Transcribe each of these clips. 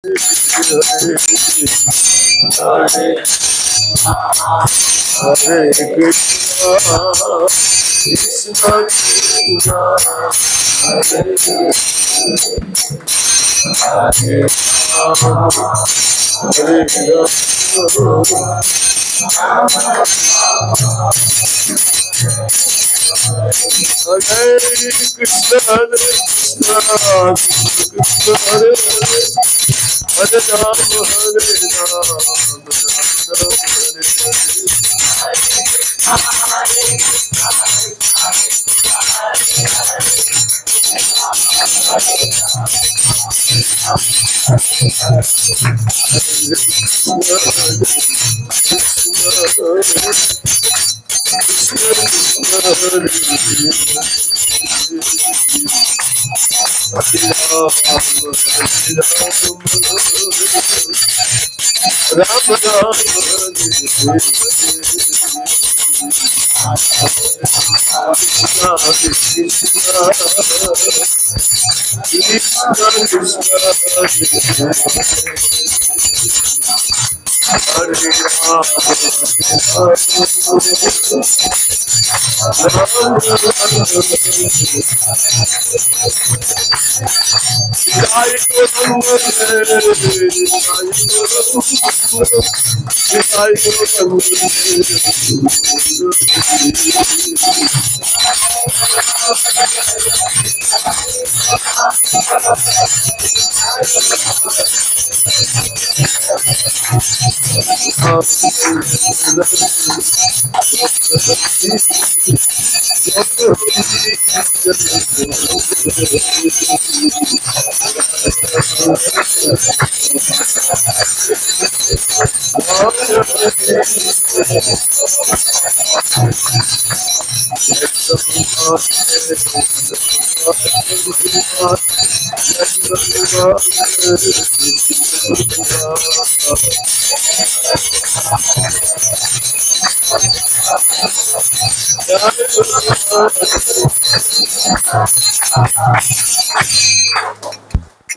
Hare Hare Krishna, Krishna Krishna, Hare Hare Rama, Hare Rama, Hare Krishna, Hare Krishna, Krishna Hare Hare, Hare Rama, Hare Rama, Rama Hare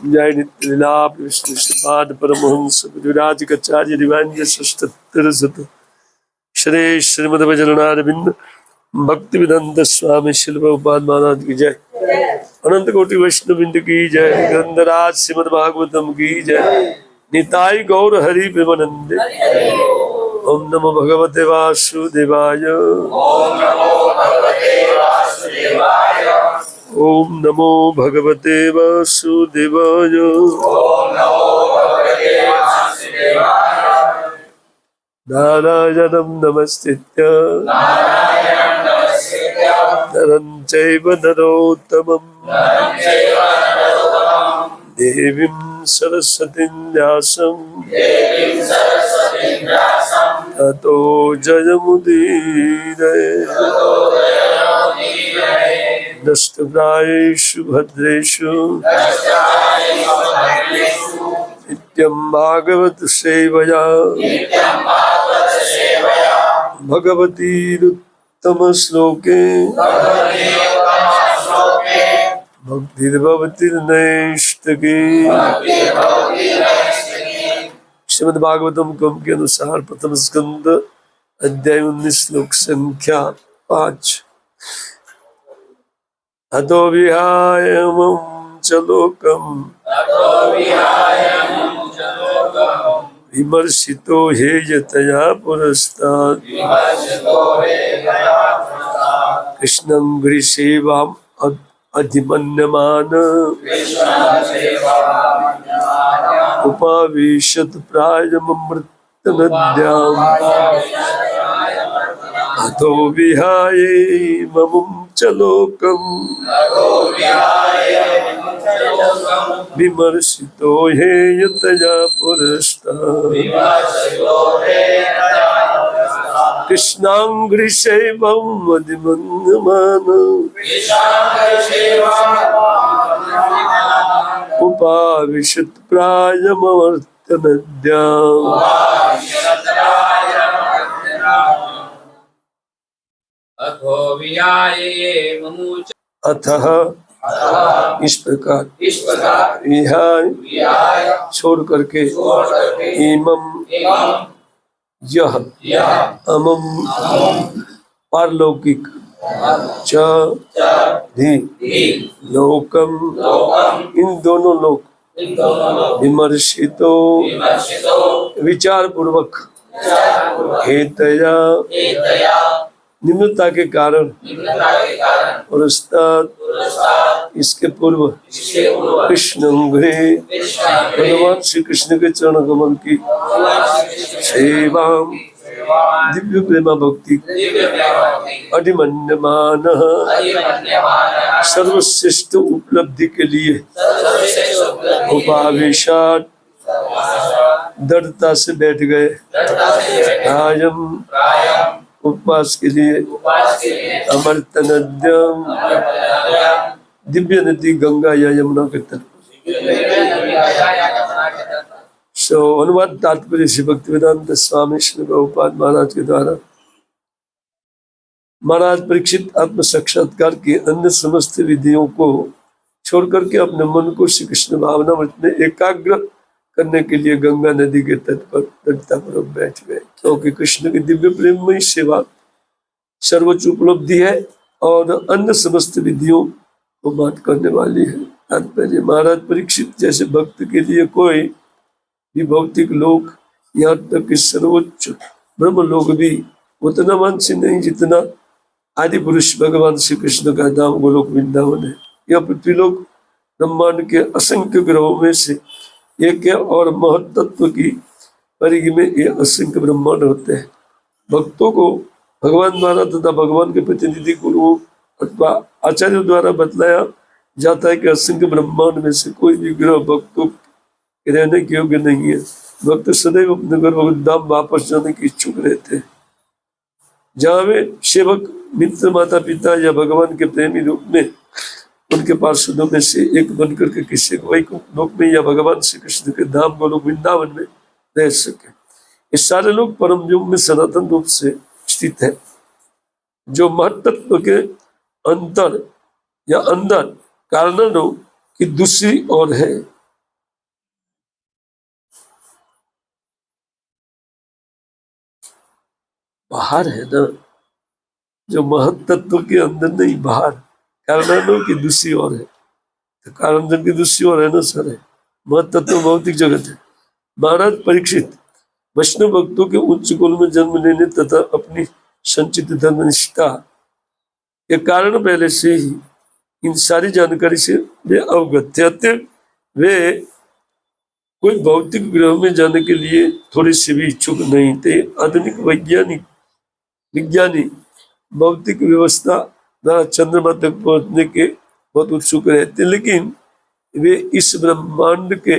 जय नित्य लीलाप विष्णु श्रीपाद परमहंस विराज कचार्य दिव्यांग सष्टोत्तर शत श्री श्रीमद भजनारविंद भक्ति वेदांत स्वामी शिल प्रभुपाद महाराज की जय। अनंत कोटि वैष्णववृंद की जय। ग्रंथराज श्रीमद भागवतम की जय। निताई गौर हरि प्रेमानंदे। ओम नमो भगवते वासुदेवाय। ओम नमो भगवते वासुदेवाय। नारायणं नमस्कृत्य नरं चैव नरोत्तमं देवीं सरस्वतीं व्यासं ततो जयमुदीरये। नष्टप्रायेषु भद्रेषु नित्यं भागवत सेवया भगवतीरुत्तम श्लोके भक्तिर्भवति नैष्ठिकी। श्रीमद् भागवतम क्रम के अनुसार प्रथम स्कंद अध्याय 19 श्लोक संख्या 5। अतो विहाय मम च लोकम् विमर्शितो हेयतया पुरस्तात् कृष्णं गिरिसेवाम् अधिमन्यमान उपावेशत प्रायममृतनद्याम् अतो विहाय ममुं च लोकम् विमर्शितो हेयतया पुरस्तात् कृष्णाङ्घ्रिसेवम् अधिमन्यमान उपाविशत प्रायमवर्तनद्याम्। अथः इस प्रकार विहाय छोड़ करके इमम यह अमम पारलौकिक च धी लोकम इन दोनों लोक विमर्शितो विचार पूर्वक हेतया निम्नता के कारण पुरस्ताद इसके पूर्व कृष्ण भगवान श्री कृष्ण के चरण कमल की सेवा दिव्य प्रेमा भक्ति अधिमन्यमान सर्वश्रेष्ठ उपलब्धि के लिए उपावेशात दृढ़ता से बैठ गए आयम उपवास के लिए अमृत नद्यम दिव्य नदी गंगा या यमुना के तट। अनुवाद तात्पर्य श्री भक्तिवेदांत स्वामी श्री प्रभुपाद महाराज के द्वारा महाराज परीक्षित आत्म साक्षात्कार की अन्य समस्त विधियों को छोड़ करके अपने मन को श्री कृष्ण भावना में एकाग्र करने के लिए गंगा नदी के तट पर दृढ़तापूर्वक बैठ गए, क्योंकि कृष्ण की दिव्य प्रेममयी सेवा सर्वोच्च उपलब्धि है और अन्य समस्त विधियों को बात करने वाली है। तात्पर्य महाराज परीक्षित जैसे भक्त के लिए कोई भी भौतिक लोक, यहाँ तक कि सर्वोच्च ब्रह्म लोक भी उतना वांछनीय नहीं जितना आदि पुरुष भगवान श्री कृष्ण का धाम गोलोक वृंदावन है। यह पृथ्वीलोक ब्रह्मांड के असंख्य ग्रहों में से एक है और महत्त्व की परिधि में ये असंख्य ब्रह्मांड होते हैं। भक्तों को भगवान द्वारा तथा भगवान के प्रतिनिधि गुरुओं अथवा आचार्यों द्वारा बतलाया जाता है कि असंख्य ब्रह्मांड में से कोई भी ग्रह भक्तों के रहने के योग्य नहीं है। भक्त सदैव अपने घर भगवत धाम वापस जाने की इच्छुक रहते हैं, जहाँ वे सेवक मित्र माता पिता या भगवान के प्रेमी रूप में उनके पार्षदों में से एक बनकर के किसी वैकुंठ लोक में या भगवान श्री कृष्ण के धाम गोलोक वृंदावन में रह सके। ये सारे लोग परम युग में सनातन रूप से स्थित है, जो महत्त्व के अंतर या अंदर कारणों की दूसरी ओर है। बाहर है ना, जो महत्त्व के अंदर नहीं, बाहर कारणों की दूसरी ओर है। तो कारण की दूसरी ओर है ना सर, है महत्त्व भौतिक जगत है। महाराज परीक्षित वैष्णव भक्तों के उच्च कुल में जन्म लेने तथा अपनी संचित धर्मनिष्ठा के कारण पहले से ही इन सारी जानकारी से वे अवगत थे। वे कोई भौतिक ग्रह में जाने के लिए थोड़े से भी इच्छुक नहीं थे। आधुनिक विज्ञानी भौतिक व्यवस्था द्वारा चंद्रमा तक पहुंचने के बहुत उत्सुक रहते, लेकिन वे इस ब्रह्मांड के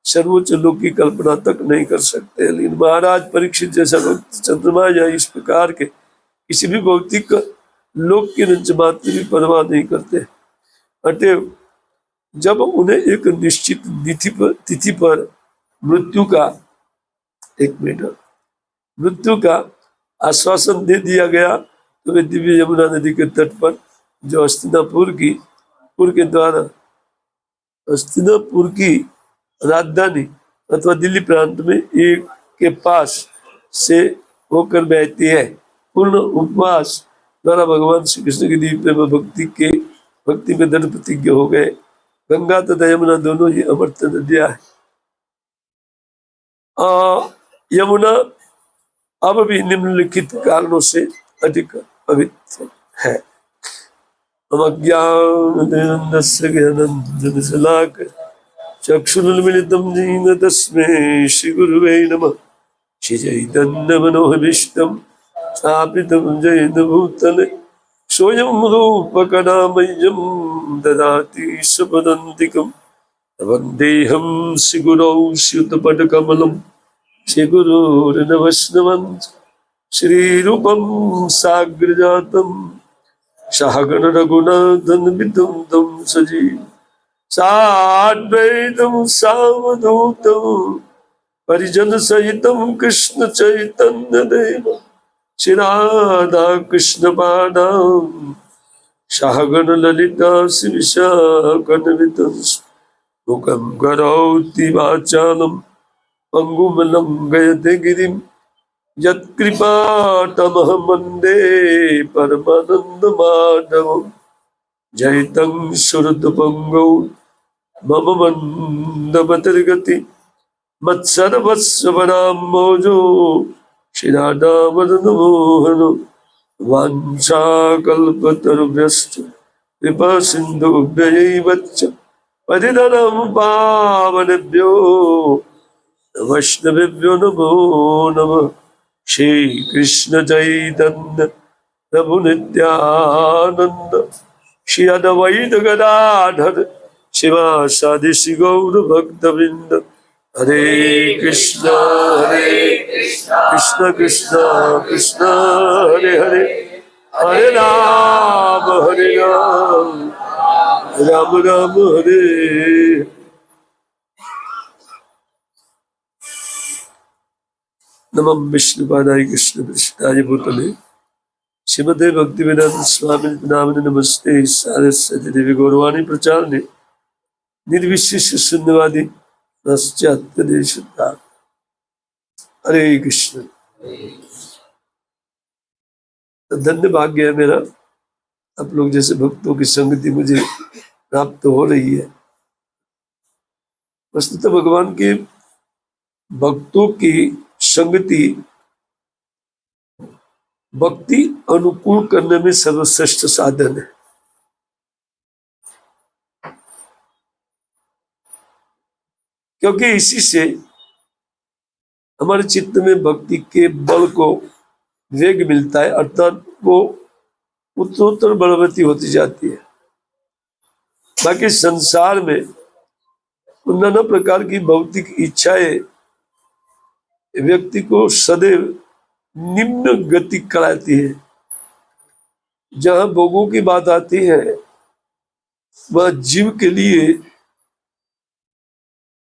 सर्वोच्च लोक की कल्पना तक नहीं कर सकते। लेकिन महाराज परीक्षित जैसा भक्त चंद्रमा या इस प्रकार के किसी भी भौतिक लोक की रंच मात्र भी परवाह नहीं करते। अतएव जब उन्हें एक निश्चित तिथि पर मृत्यु का आश्वासन दे दिया गया, तो वे दिव्य यमुना नदी के तट पर, जो हस्तिनापुर की राजधानी अथवा दिल्ली प्रांत में एक के पास से होकर बहती है, पूर्ण उपवास द्वारा भगवान श्री कृष्ण की दिव्य प्रेम भक्ति में दृढ़ प्रतिज्ञ हो गए। गंगा तथा यमुना दोनों ही अमृत नदियां हैं। यमुना अब भी निम्नलिखित कारणों से अधिक पवित्र है। चक्षुरुन्मिलितं येन तस्मै श्रीगुरुवे नमः। श्रीचैतन्यमनोभीष्टं स्थापितं येन भूतले स्वयं रूपकदामह्यं ददाति स्वपदान्तिकं। वन्देऽहं श्रीगुरौ श्रीयुतपदकमलं श्रीगुरुर्वैष्णवं श्रीरूपं साग्रजातं सहगण रघुनाथान्वितं तं सजीवं साद्वैतं सावधूतं परिजन सहितं कृष्ण चैतन्य देव श्री राधा कृष्ण पादां शाहगण ललिता शिविशाकनवितंस मुखं करोति वाचालं पंगुं लंघयते गिरिं यत्कृपातमहं वन्दे परमानन्दमाधवं जयतं सुरतपङ्गौ मम मन्दमतिर्गति मत्सर्वस्वनाम्भोजो श्रीराधावदनमोहनो वाञ्छाकल्पतरुभ्यश्च कृपासिन्धुभ्यैव च पतितानां पावनेभ्यो वैष्णवेभ्यो नमो नमः। श्रीकृष्ण चैतन्य प्रभु नित्यानंद श्री अद्वैत गदाधर शिवासादि श्री गौर भक्तवृंद। हरे कृष्ण कृष्ण कृष्ण कृष्ण हरे हरे, हरे राम राम राम हरे। नमः विष्णुपादाय कृष्ण कृष्णाय भूतले श्रीमते भक्तिवेदांत स्वामी नामिने नमस्ते सारस्वती देवी गौरवाणी प्रचारणे निर्विशेष शून्यवादी पाश्चात्य देशता। हरे कृष्ण। तो धन्य भाग्य है मेरा, आप लोग जैसे भक्तों की संगति मुझे प्राप्त हो रही है। वस्तुतः भगवान के भक्तों की संगति भक्ति अनुकूल करने में सर्वश्रेष्ठ साधन है। क्योंकि इसी से हमारे चित्त में भक्ति के बल को वेग मिलता है, अर्थात वो उत्तरोत्तर बलवती होती जाती है। बाकी संसार में नाना प्रकार की भौतिक इच्छाएं व्यक्ति को सदैव निम्न गति कराती है। जहां भोगों की बात आती है वह जीव के लिए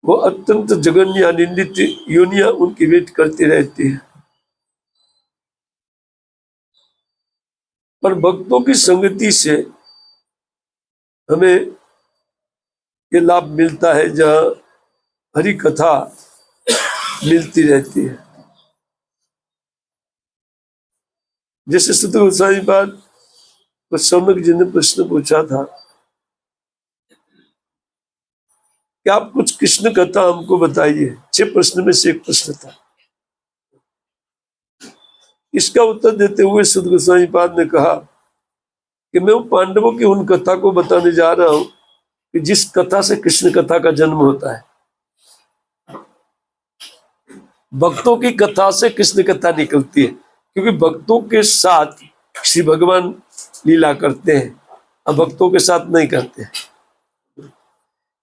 वो अत्यंत जघन्य अनिंदित योनियां उनकी वेट करती रहती है। पर भक्तों की संगति से हमें ये लाभ मिलता है जहाँ हरि कथा मिलती रहती है। जैसे सुत गोस्वामी पाद शौनक जी ने प्रश्न पूछा था कि आप कुछ कृष्ण कथा हमको बताइए। 6 प्रश्न में से एक प्रश्न था। इसका उत्तर देते हुए सुत गोस्वामी पाद ने कहा कि मैं उन पांडवों की उन कथा को बताने जा रहा हूं कि जिस कथा से कृष्ण कथा का जन्म होता है। भक्तों की कथा से कृष्ण कथा निकलती है, क्योंकि भक्तों के साथ श्री भगवान लीला करते हैं, अब भक्तों के साथ नहीं करते।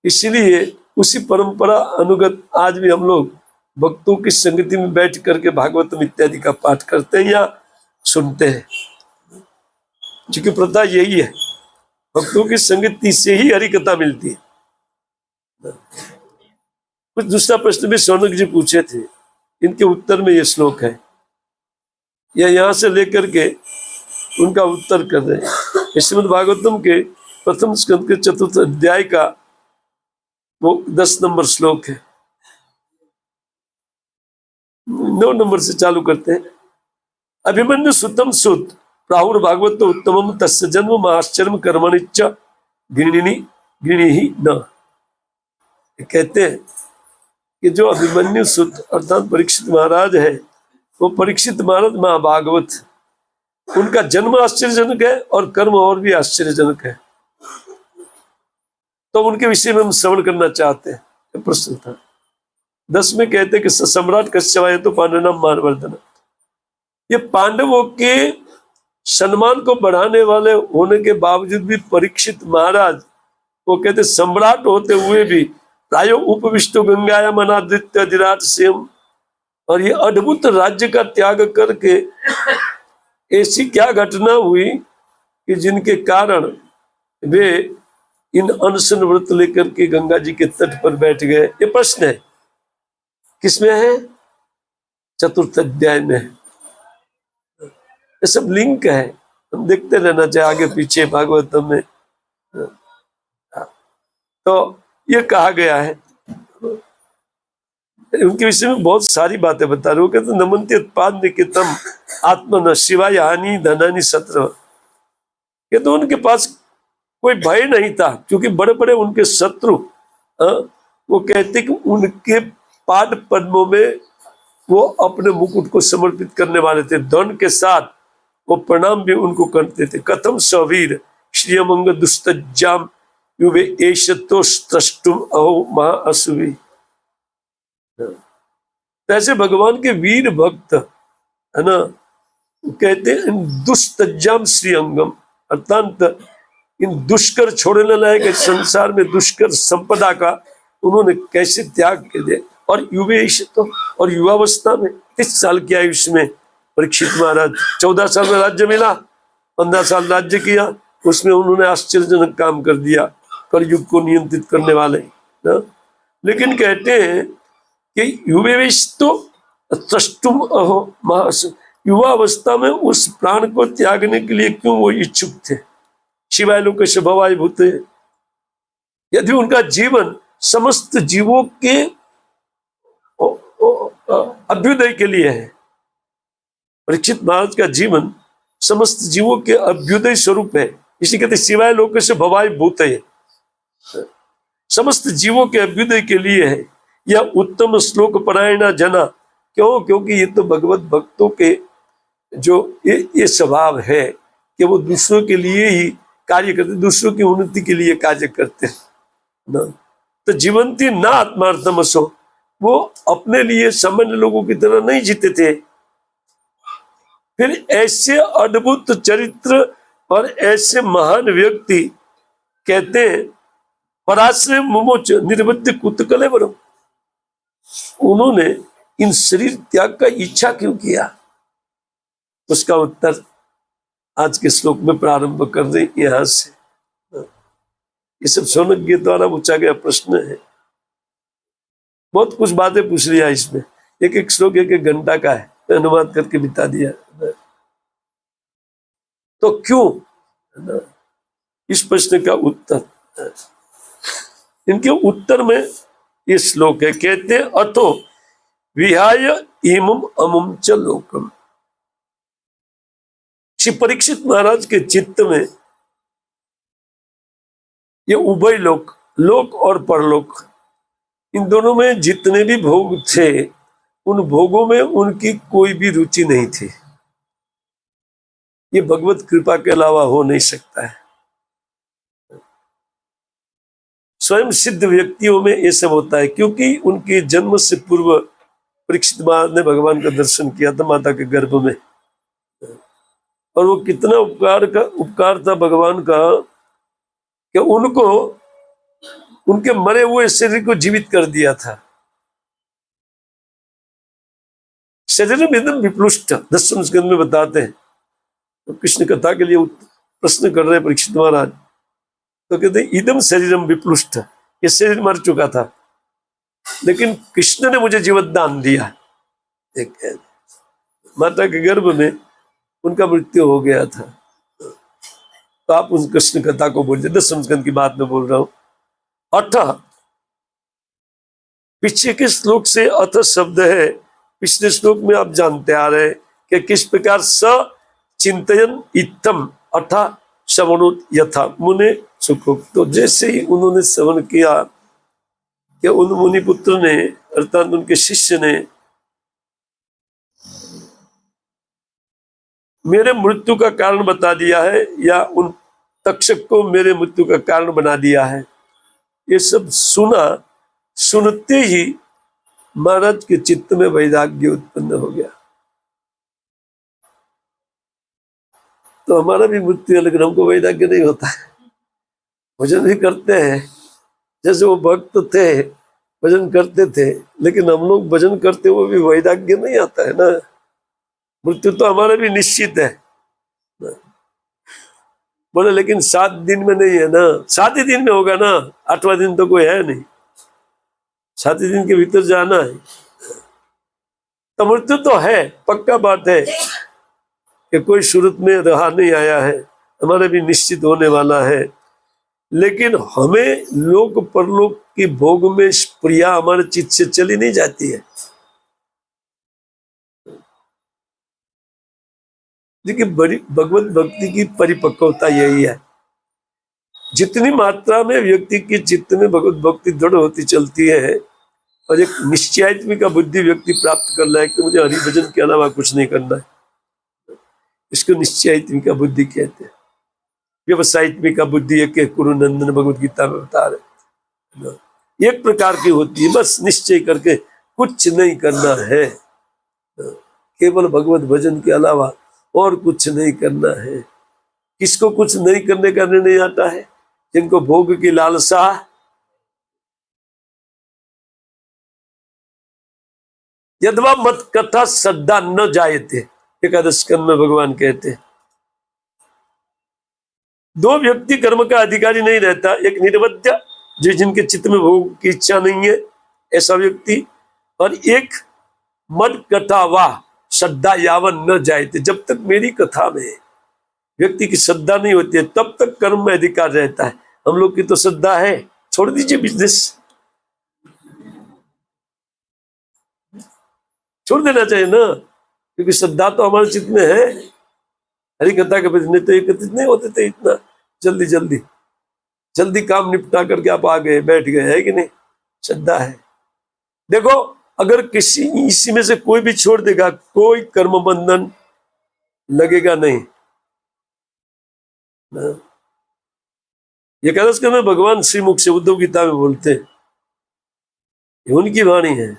इसलिए उसी परंपरा अनुगत आज भी हम लोग भक्तों की संगति में बैठ करके भागवतम इत्यादि का पाठ करते हैं या सुनते हैं, क्योंकि प्रथा यही है, भक्तों की संगति से ही हरि कथा मिलती है। कुछ दूसरा प्रश्न भी शौनक जी पूछे थे, इनके उत्तर में ये श्लोक है, या यहाँ से लेकर के उनका उत्तर कर रहे हैं। श्रीमद् भागवतम के प्रथम स्कंद के 4th अध्याय का वो 10 नंबर श्लोक है। 9 नंबर से चालू करते हैं। अभिमन्यु सुतम सुत प्राहुर भागवत उत्तमम तस्य जन्म आश्चर्य कर्मणिच्च गृणी ही न। कहते हैं कि जो अभिमन्यु सुत अर्थात परीक्षित महाराज है, वो परीक्षित महाराज महाभागवत, उनका जन्म आश्चर्यजनक है और कर्म और भी आश्चर्यजनक है। तो उनके विषय में हम श्रवण करना चाहते हैं। प्रश्न था 10 में कहते हैं कि सम्राट कश्यप तो पांडवनाम मानवर्धन। ये पांडवों के सम्मान को बढ़ाने वाले होने के बावजूद भी परीक्षित महाराज वो कहते सम्राट होते हुए भी प्रायो उपविष्टो गंगायाम अनादित्य अधिराज सिंह, और ये अद्भुत राज्य का त्याग करके ऐसी क्या घटना हुई कि जिनके कारण वे इन अनशन व्रत लेकर के गंगा जी के तट पर बैठ गए। ये प्रश्न है, किसमें है? 4th अध्याय में है। ये सब लिंक है। हम देखते रहना चाहिए आगे पीछे भागवतम में। तो ये कहा गया है, उनके विषय में बहुत सारी बातें बता रहे हो। कहते नमन्ते उत्पाद निकेतम आत्मन शिवाय हानि धनानि शत्रु। ये तो उनके पास कोई भय नहीं था, क्योंकि बड़े बड़े उनके शत्रु वो कहते कि उनके पाद पद्मों में वो अपने मुकुट को समर्पित करने वाले थे, धन के साथ वो प्रणाम भी उनको करते थे। कथम सवीर श्रीयमंग दुस्तज्जाम युवे एशतो स्त्रष्टुम अहो महाअसुवी। ऐसे भगवान के वीर भक्त है ना, कहते हैं दुस्तज्जाम श्री अंगम, अर्थात इन दुष्कर छोड़ने लायक संसार में दुष्कर संपदा का उन्होंने कैसे त्याग कर दिया। और युवे तो, और युवावस्था में 30 साल की आयुष्य में परीक्षित महाराज 14 साल में राज्य मिला, 15 साल राज्य किया, उसमें उन्होंने आश्चर्यजनक काम कर दिया, कलयुग को नियंत्रित करने वाले ना। लेकिन कहते हैं कि युवेश तो त्रष्टुम अहो महास, युवावस्था में उस प्राण को त्यागने के लिए क्यों वो इच्छुक थे। शिवाय लोक स्वभावाय भूते, यदि उनका जीवन समस्त जीवों के अभ्युदय के लिए है, परीक्षित महाराज का जीवन समस्त जीवों के अभ्युदय स्वरूप है, इसलिए कहते शिवाय लोक से भवाय भूते, समस्त जीवों के अभ्युदय के लिए है। यह उत्तम श्लोक परायणा जना, क्यों? क्योंकि ये तो भगवत भक्तों के जो ये स्वभाव है कि वो दूसरों के लिए ही कार्य करते, दूसरों की उन्नति के लिए कार्य करते हैं ना। तो जीवंती ना आत्मार्थमसो, वो अपने लिए सामान्य लोगों की तरह नहीं जीते थे। फिर ऐसे अद्भुत चरित्र और ऐसे महान व्यक्ति कहते हैं पराश्रय मुमोच निर्बद्ध कुतकले बनो, उन्होंने इन शरीर त्याग का इच्छा क्यों किया? उसका उत्तर आज के श्लोक में प्रारंभ कर दे यहां से। ये सब शौनक के द्वारा पूछा गया प्रश्न है, बहुत कुछ बातें पूछ लिया इसमें, एक एक श्लोक एक एक घंटा का है, अनुवाद करके बिता दिया। तो क्यों, इस प्रश्न का उत्तर, इनके उत्तर में ये श्लोक है। कहते हैं अतो विहाय इमम अमुम च लोकम। श्री परीक्षित महाराज के चित्त में ये उभय लोक, लोक और परलोक, इन दोनों में जितने भी भोग थे उन भोगों में उनकी कोई भी रुचि नहीं थी। ये भगवत कृपा के अलावा हो नहीं सकता है। स्वयं सिद्ध व्यक्तियों में ये सब होता है, क्योंकि उनके जन्म से पूर्व परीक्षित महाराज ने भगवान का दर्शन किया था माता के गर्भ में, और वो कितना उपकार था भगवान का कि उनको उनके मरे हुए शरीर को जीवित कर दिया था। शरीर में एकदम विप्लुष्ट, 10वें स्कंद में बताते हैं। तो कृष्ण कथा के लिए प्रश्न कर रहे परीक्षित महाराज, तो कहते इदम शरीरम विप्लुष्ट, ये शरीर मर चुका था लेकिन कृष्ण ने मुझे जीवदान दिया। एक माता के गर्भ में उनका मृत्यु हो गया था। तो आप उस कृष्ण कथा को बोलिए, 10वें स्कंद की बात में बोल रहा हूं। अथ, पीछे के श्लोक से अथ शब्द है, पिछले श्लोक में आप जानते आ रहे कि किस प्रकार स चिंतन इत्थम अथा श्रवणो यथा मुने सुखो। तो जैसे ही उन्होंने श्रवण किया कि उन मुनि पुत्र ने अर्थात उनके शिष्य ने मेरे मृत्यु का कारण बता दिया है, या उन तक्षक को मेरे मृत्यु का कारण बना दिया है, ये सब सुना, सुनते ही महाराज के चित्त में वैराग्य उत्पन्न हो गया। तो हमारा भी मृत्यु है लेकिन हमको वैराग्य नहीं होता है। भजन भी करते हैं, जैसे वो भक्त थे भजन करते थे, लेकिन हम लोग भजन करते हुए भी वैराग्य नहीं आता है ना। मृत्यु तो हमारा भी निश्चित है। बोले लेकिन 7 दिन में नहीं है ना, 7 ही दिन में होगा ना, 8वां दिन तो कोई है नहीं, 7 ही दिन के भीतर जाना है। तो मृत्यु तो है, पक्का बात है। कि कोई सूरत में रहा नहीं आया है, हमारा भी निश्चित होने वाला है, लेकिन हमें लोक परलोक की भोग में प्रिया हमारे चित्त से चली नहीं जाती है। देखिए, बड़ी भगवत भक्ति की परिपक्वता यही है, जितनी मात्रा में व्यक्ति की चित्त में भगवत भक्ति दृढ़ होती चलती है और एक निश्चयात्मिका बुद्धि व्यक्ति प्राप्त कर रहा है कि मुझे हरिभजन के अलावा कुछ नहीं करना है, इसको निश्चयात्मिका बुद्धि कहते हैं। व्यवसायित्मिका बुद्धि एक गुरु नंदन भगवत गीता में बता रहे, एक प्रकार की होती है, बस निश्चय करके कुछ नहीं करना है, केवल भगवत भजन के अलावा और कुछ नहीं करना है। किसको कुछ नहीं करने का निर्णय आता है? जिनको भोग की लालसा, यद्वा मत कथा श्रद्धा न जायते, एकादश स्कंद में भगवान कहते हैं। दो व्यक्ति कर्म का अधिकारी नहीं रहता, एक निर्वध्य जो जिनके चित्त में भोग की इच्छा नहीं है ऐसा व्यक्ति, और एक मद कथा वाह श्रद्धा यावन न जायते, जब तक मेरी कथा में व्यक्ति की श्रद्धा नहीं होती है तब तक कर्म में अधिकार रहता है। हम लोग की तो श्रद्धा है, छोड़ दीजिए बिजनेस, छोड़ देना चाहिए ना, क्योंकि श्रद्धा तो हमारे चित्त में है। हरि कथा के प्रति तो एकत्रित नहीं होते थे इतना जल्दी जल्दी, जल्दी काम निपटा करके आप आ गए, बैठ गए, है कि नहीं? श्रद्धा है। देखो, अगर किसी इसी में से कोई भी छोड़ देगा, कोई कर्म बंधन लगेगा नहीं। ये एकादश स्कंद में भगवान श्री मुख से उद्धव गीता में बोलते हैं, ये उनकी वाणी है।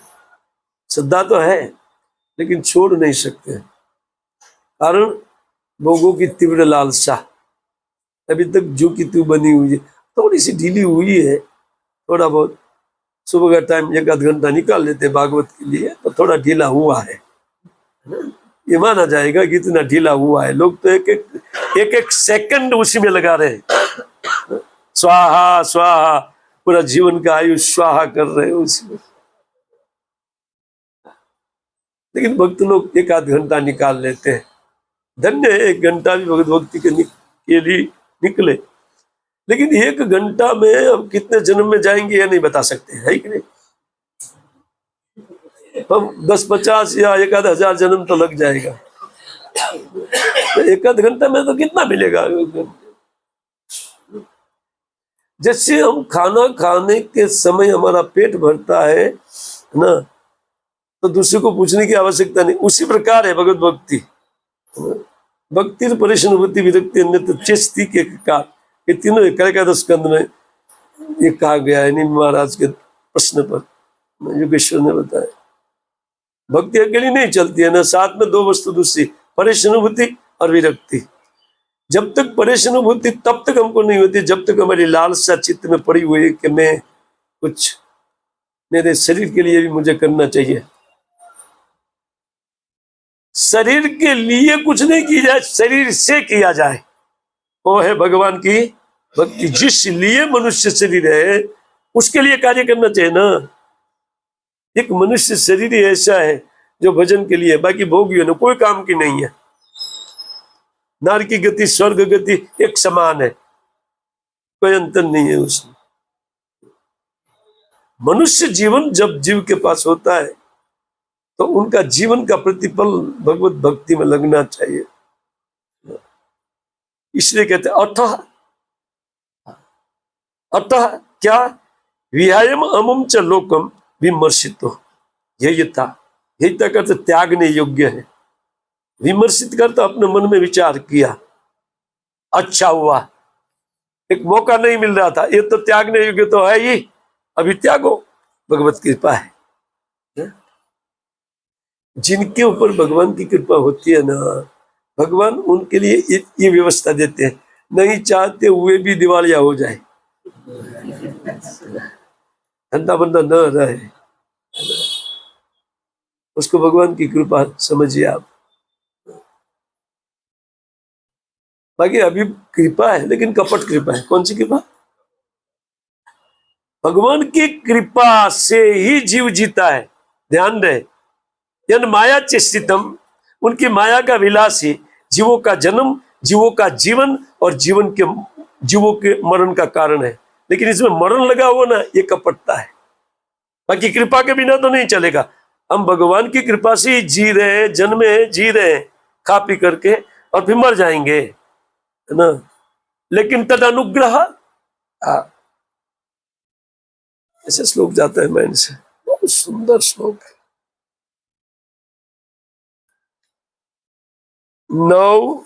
श्रद्धा तो है लेकिन छोड़ नहीं सकते, कारण भोगों की तीव्र लालसा अभी तक जो की तू बनी हुई है, थोड़ी सी ढीली हुई है, थोड़ा बहुत सुबह का टाइम एक आध घंटा निकाल लेते भागवत के लिए तो थोड़ा ढीला हुआ है, ये माना जाएगा कि इतना ढीला हुआ है। लोग तो एक एक सेकंड उसी में लगा रहे हैं, स्वाहा स्वाहा, पूरा जीवन का आयु स्वाहा कर रहे हैं उसी में। लेकिन भक्त लोग एक आध घंटा निकाल लेते हैं, धन्य है, एक घंटा भी भगवत भक्ति के लिए निकले। लेकिन एक घंटा में हम कितने जन्म में जाएंगे ये नहीं बता सकते, है कि नहीं? हम 10-50 या 1,000 जन्म तो लग जाएगा, तो एक आध घंटा में तो कितना मिलेगा? जैसे हम खाना खाने के समय हमारा पेट भरता है ना, तो दूसरे को पूछने की आवश्यकता नहीं, उसी प्रकार है भगवत भक्ति। भक्ति परेशानुभूति विरक्ति अन्यत्र चेष्टि के कार, ये तीनों एकादश स्कंद में ये कहा गया है। नीम महाराज के प्रश्न पर योगेश्वर ने बताया, भक्ति अकेली नहीं चलती है ना, साथ में दो वस्तु दूसरी, परेशानुभूति और विरक्ति। जब तक परेशानुभूति तब तक हमको नहीं होती जब तक हमारी लालसा चित्त में पड़ी हुई है कि मैं कुछ मेरे शरीर के लिए भी मुझे करना चाहिए। शरीर के लिए कुछ नहीं किया जाए, शरीर से किया जाए, वो है भगवान की भक्ति। जिस लिए मनुष्य शरीर है उसके लिए कार्य करना चाहिए ना। एक मनुष्य शरीर ही ऐसा है जो भजन के लिए, बाकी भोग है ना, कोई काम की नहीं है। नार की गति स्वर्ग गति एक समान है, कोई अंतर नहीं है उसमें। मनुष्य जीवन जब जीव के पास होता है तो उनका जीवन का प्रतिफल भगवत भक्ति में लगना चाहिए। इसलिए कहते अतः अतः क्या विहायम अमुम च लोकम विमर्शितो, यही था, यही तक अर्थ त्यागने योग्य है। विमर्शित कर तो अपने मन में विचार किया, अच्छा हुआ, एक मौका नहीं मिल रहा था, ये तो त्यागने योग्य तो है ही, अभी त्यागो, भगवत कृपा है। जिनके ऊपर भगवान की कृपा होती है ना, भगवान उनके लिए ये व्यवस्था देते हैं, नहीं चाहते हुए भी दिवालिया हो जाए, धंधा बंदा न रहे, उसको भगवान की कृपा समझिए आप। बाकी अभी कृपा है लेकिन कपट कृपा है। कौन सी कृपा? भगवान की कृपा से ही जीव जीता है, ध्यान रहे। यन माया चेष्टितम, उनकी माया का विलासी जीवों का जन्म, जीवों का जीवन और जीवों के मरण का कारण है। लेकिन इसमें मरण लगा हुआ ना, ये कपटता है। बाकी कृपा के बिना तो नहीं चलेगा। हम भगवान की कृपा से ही जी रहे हैं, जन्मे जी रहे हैं, खा पी करके, और फिर मर जाएंगे, है ना। लेकिन तद अनुग्रह, ऐसे श्लोक जाता है माइंड से, बहुत सुंदर श्लोक है। 9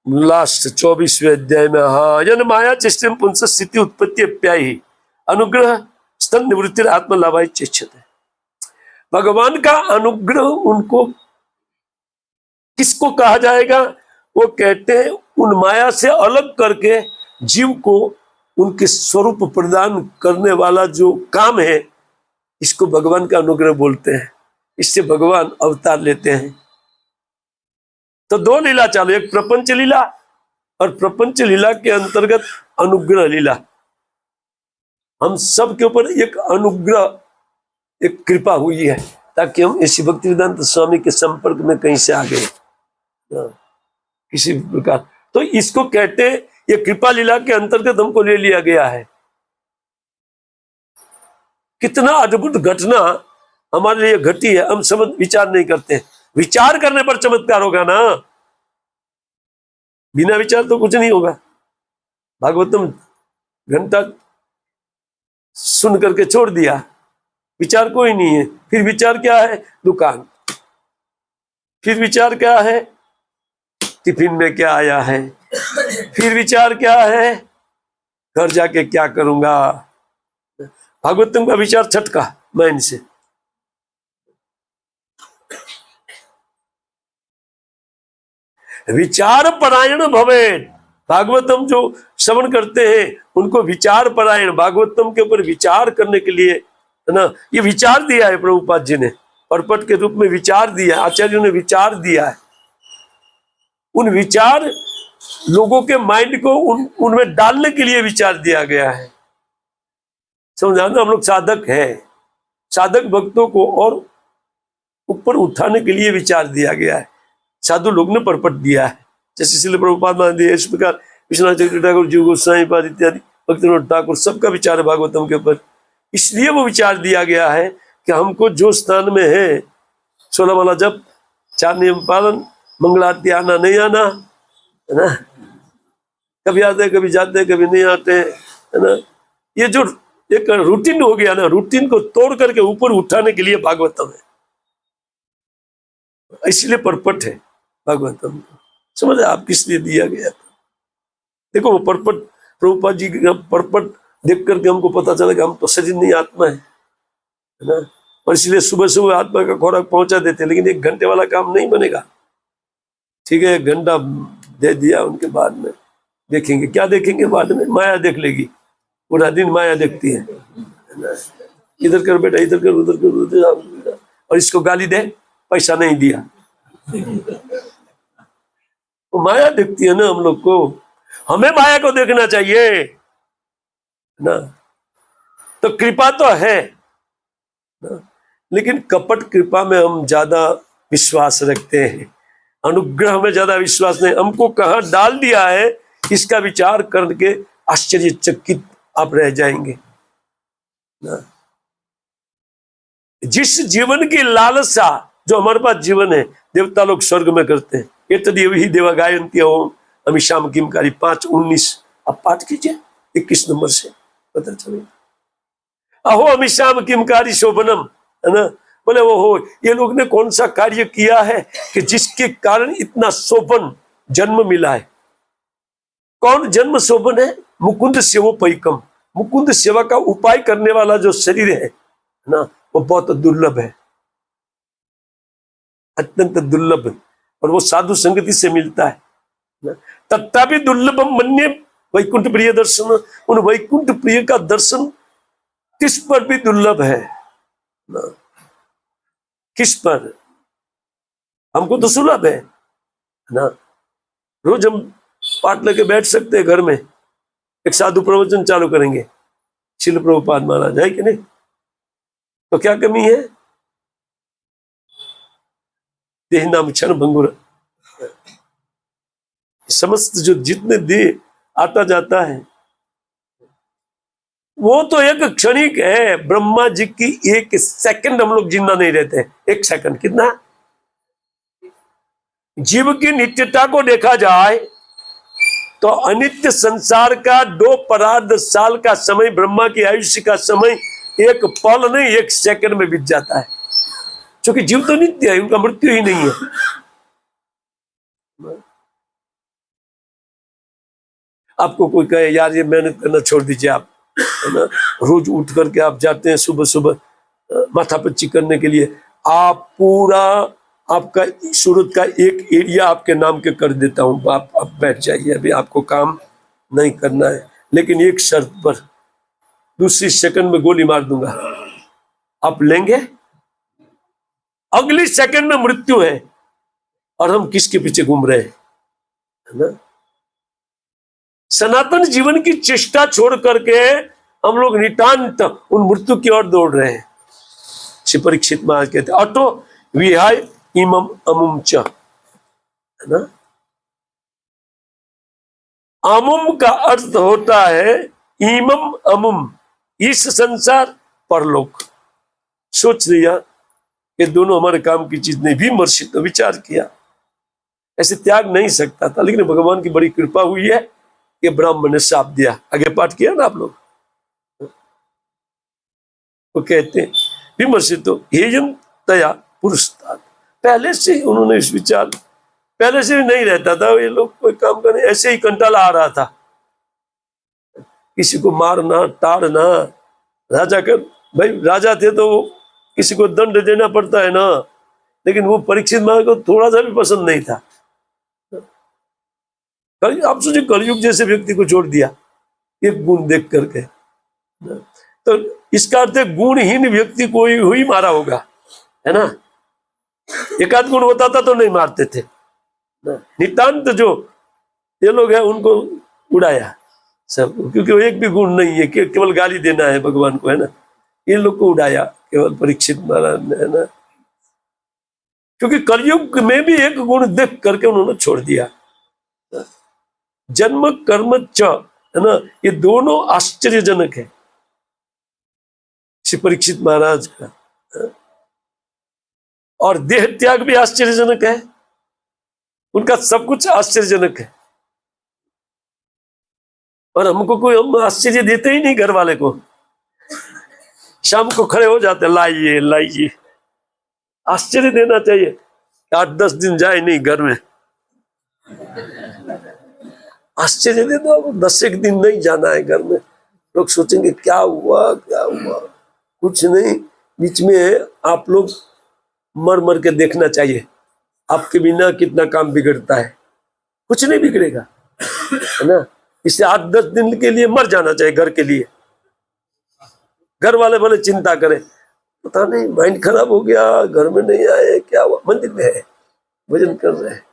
लास्ट 24वें अध्याय में, हाँ, यन माया चेष्टम पुंस स्थिति उत्पत्ति अप्यायी अनुग्रह स्तन निवृत्ति आत्मलाभाई चेष्टते। भगवान का अनुग्रह उनको किसको कहा जाएगा? वो कहते हैं उन माया से अलग करके जीव को उनके स्वरूप प्रदान करने वाला जो काम है, इसको भगवान का अनुग्रह बोलते हैं। इससे भगवान अवतार लेते हैं। तो 2 लीला चालू, एक प्रपंच लीला और प्रपंच लीला के अंतर्गत अनुग्रह लीला। हम सब के ऊपर एक अनुग्रह, एक कृपा हुई है, ताकि हम इसी भक्तिवेदांत स्वामी के संपर्क में कहीं से आ गए किसी प्रकार। तो इसको कहते हैं, ये कृपा लीला के अंतर्गत हमको ले लिया गया है। कितना अद्भुत घटना हमारे लिए घटी है, हम समझ विचार नहीं करते। विचार करने पर चमत्कार होगा ना, बिना विचार तो कुछ नहीं होगा। भागवतम घंटा सुन करके छोड़ दिया, विचार कोई नहीं है। फिर विचार क्या है? दुकान। फिर विचार क्या है? टिफिन में क्या आया है। फिर विचार क्या है? घर जाके क्या करूंगा। भागवतम का विचार छटका माइंड से। विचार परायण भवेन। भागवतम जो श्रवण करते हैं उनको विचार परायण, भागवतम के ऊपर विचार करने के लिए, है ना, ये विचार दिया है प्रभुपाद जी ने, परपट के रूप में विचार दिया, आचार्यों ने विचार दिया है। उन विचार लोगों के माइंड को उनमें डालने के लिए विचार दिया गया है। समझाना, हम लोग साधक है, साधक भक्तों को और ऊपर उठाने के लिए विचार दिया गया है। साधु लोग ने परपट दिया है, जैसे श्रील प्रभुपाद महाराज, इस प्रकार विश्वनाथ चक्रवर्ती ठाकुर, जीव गोस्वामी पाद इत्यादि भक्तिविनोद ठाकुर, सबका विचार है भागवतम के ऊपर। इसलिए वो विचार दिया गया है कि हमको जो स्थान में है, 16 माला जप, 4 नियम पालन, मंगलारती आना नहीं आना, है ना, कभी आते कभी जाते कभी नहीं आते, है ना, ये जो एक रूटीन हो गया ना, रूटीन को तोड़ करके ऊपर उठाने के लिए भागवतम है। इसलिए परपट है भागवतम। समझ आप किस लिए दिया गया? देखो वो परपट, प्रभुपाद जी का परपट देख करके हमको पता चला कि हम तो शरीर नहीं आत्मा है ना। और इसलिए सुबह सुबह आत्मा का खुराक पहुंचा देते, लेकिन 1 घंटे वाला काम नहीं बनेगा। ठीक है, 1 घंटा दे दिया, उनके बाद में देखेंगे। क्या देखेंगे बाद में? माया देख लेगी, पूरा दिन माया देखती है ना। इधर कर बेटा, इधर कर, उधर कर, उधर, और इसको गाली दे, पैसा नहीं दिया। तो माया देखती है ना हम लोग को। हमें माया को देखना चाहिए ना। तो कृपा तो है ना, लेकिन कपट कृपा में हम ज्यादा विश्वास रखते हैं, अनुग्रह में ज्यादा विश्वास नहीं। हमको कहाँ डाल दिया है, इसका विचार करके आश्चर्यचकित आप रह जाएंगे ना। जिस जीवन की लालसा जो हमारे पास जीवन है, देवता लोग स्वर्ग में करते हैं। ये तो ही देवा गायंती ओम अमिशाम किमकारी 5:19 आप पाठ कीजिए 21 नंबर से पता चलेगा। अहो अमिशाम किमकारी शोभनम, है ना। बोले वो हो, ये लोग ने कौन सा कार्य किया है कि जिसके कारण इतना शोभन जन्म मिला है। कौन जन्म शोभन है? मुकुंद सेवोपैकम, मुकुंद सेवा का उपाय करने वाला जो शरीर है ना, वो बहुत दुर्लभ है, अत्यंत दुर्लभ है। और वो साधु संगति से मिलता है। तथापि दुर्लभम मन्ये वैकुंठ प्रिय दर्शन, उन वैकुंठ प्रिय का दर्शन किस पर भी दुर्लभ है ना। किस पर? हमको तो सुलभ है ना। रोज हम पाठ लेके बैठ सकते हैं घर में, एक साधु प्रवचन चालू करेंगे, श्रील प्रभुपाद महाराज, है कि नहीं? तो क्या कमी है? देह नाम क्षण भंगुर, समस्त जो जितने देह आता जाता है वो तो एक क्षणिक है। ब्रह्मा जी की एक सेकंड हम लोग जिंदा नहीं रहते। एक सेकंड कितना? जीव की नित्यता को देखा जाए तो अनित्य संसार का 2 परार्ध साल का समय, ब्रह्मा की आयुष्य का समय एक पल नहीं, एक सेकंड में बीत जाता है। क्योंकि जीव तो नित्य है, उनका मृत्यु ही नहीं है। आपको कोई कहे यार ये मेहनत करना छोड़ दीजिए आप, है ना, रोज उठ करके आप जाते हैं सुबह सुबह माथापच्ची करने के लिए, आप पूरा आपका सूरत का एक एरिया आपके नाम के कर देता हूं, आप बैठ जाइए, अभी आपको काम नहीं करना है, लेकिन एक शर्त पर, दूसरी सेकंड में गोली मार दूंगा, आप लेंगे? अगली सेकंड में मृत्यु है और हम किसके पीछे घूम रहे हैं, है ना? सनातन जीवन की चेष्टा छोड़ करके हम लोग नितांत उन मृत्यु की ओर दौड़ रहे हैं। श्री परीक्षित महाराज कहते अतो विहाय इमम अमुम च, है ना? अमुम का अर्थ होता है इमम अमुम, इस संसार परलोक। सोच लिया कि दोनों हमारे काम की चीज नहीं, विमर्शित तो विचार किया, ऐसे त्याग नहीं सकता था, लेकिन भगवान की बड़ी कृपा हुई है कि ब्राह्मण ने साप दिया। आगे पाठ किया ना आप लोग, वो कहते हैं विमर्शित तो हेयम तया पुरुषता, पहले से ही उन्होंने इस विचार, पहले से भी नहीं रहता था ये लोग कोई काम करने, ऐसे ही कंटाला आ रहा था, किसी को मारना ताड़ना, राजा कर भाई राजा थे तो किसी को दंड देना पड़ता है ना, लेकिन वो परीक्षित महाराज को थोड़ा सा भी पसंद नहीं था। आप सोचिए कलयुग जैसे व्यक्ति को छोड़ दिया एक गुण देख करके, तो इसका अर्थ है गुणहीन व्यक्ति को ही मारा होगा, है ना? एक आध गुण होता था तो नहीं मारते थे। नितांत जो ये लोग हैं उनको उड़ाया सब, क्योंकि वो एक भी गुण नहीं है, केवल गाली देना है भगवान को, है ना? ये लोग को उड़ाया केवल परीक्षित महाराज ने, है ना? क्योंकि कलयुग में भी एक गुण देख करके उन्होंने छोड़ दिया। जन्म कर्म च, है ना, ये दोनों आश्चर्यजनक है श्री परीक्षित महाराज का, और देह त्याग भी आश्चर्यजनक है, उनका सब कुछ आश्चर्यजनक है। और हमको कोई, हम आश्चर्य देते ही नहीं घर वाले को, शाम को खड़े हो जाते लाइए लाइए, आश्चर्य देना चाहिए। 8-10 दिन जाए नहीं घर में, आश्चर्य दे दो, 10 दिन नहीं जाना है घर में, लोग सोचेंगे क्या हुआ क्या हुआ, कुछ नहीं, बीच में आप लोग मर मर के देखना चाहिए आपके बिना कितना काम बिगड़ता है, कुछ नहीं बिगड़ेगा, है ना? इससे 8-10 दिन के लिए मर जाना चाहिए घर के लिए। घर वाले भले चिंता करें, पता नहीं माइंड खराब हो गया, घर में नहीं आए, क्या हुआ, मंदिर में है, भजन कर रहे हैं,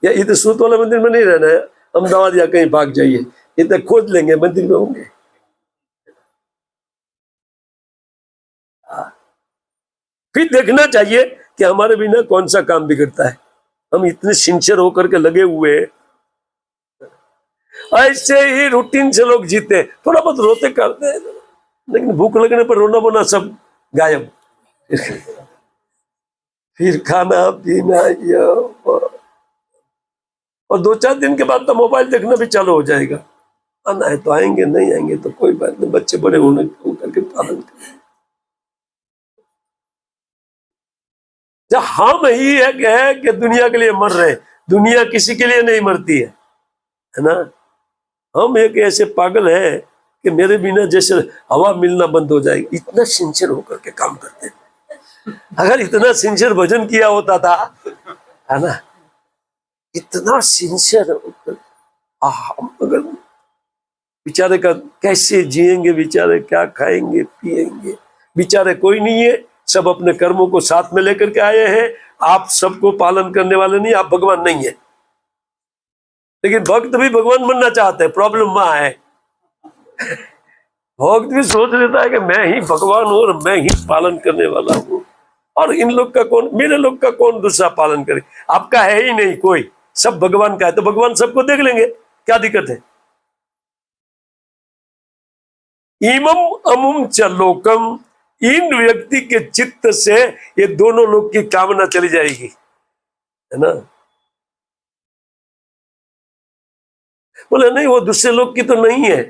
या इधर सूत वाला मंदिर में नहीं रहना है, अहमदाबाद या कहीं भाग जाइए, इधर खोज लेंगे मंदिर में होंगे। फिर देखना चाहिए कि हमारे बिना कौन सा काम बिगड़ता है। हम इतने सिंसियर होकर के लगे हुए, ऐसे ही रूटीन से लोग जीते, थोड़ा बहुत रोते करते हैं, लेकिन भूख लगने पर रोना बोना सब गायब। फिर खाना पीना, और 2-4 दिन के बाद तो मोबाइल देखना भी चालू हो जाएगा। आना है तो आएंगे, नहीं आएंगे तो कोई बात नहीं, बच्चे बड़े होने करके पालन करें। जब हम ही है कि दुनिया के लिए मर रहे, दुनिया किसी के लिए नहीं मरती है ना? हम एक ऐसे पागल है कि मेरे बिना जैसे हवा मिलना बंद हो जाएगी, इतना सिंसियर होकर के काम करते हैं। अगर इतना सिंसियर भजन किया होता था, है ना, इतना सिंसियर होकर हम अगर बेचारे का कैसे जिएंगे, बेचारे क्या खाएंगे पिएंगे, बेचारे कोई नहीं है, सब अपने कर्मों को साथ में लेकर के आए हैं। आप सबको पालन करने वाले नहीं, आप भगवान नहीं है, लेकिन भक्त भी भगवान बनना चाहते हैं। प्रॉब्लम वहां है, भक्त भी सोच लेता है कि मैं ही भगवान हूं और मैं ही पालन करने वाला हूं, और इन लोग का कौन, मेरे लोग का कौन दूसरा पालन करे? आपका है ही नहीं कोई, सब भगवान का है, तो भगवान सबको देख लेंगे, क्या दिक्कत है? इमम अमुम च लोकम, इन व्यक्ति के चित्त से ये दोनों लोग की कामना चली जाएगी, है ना। बोले नहीं, वो दूसरे लोग की तो नहीं है,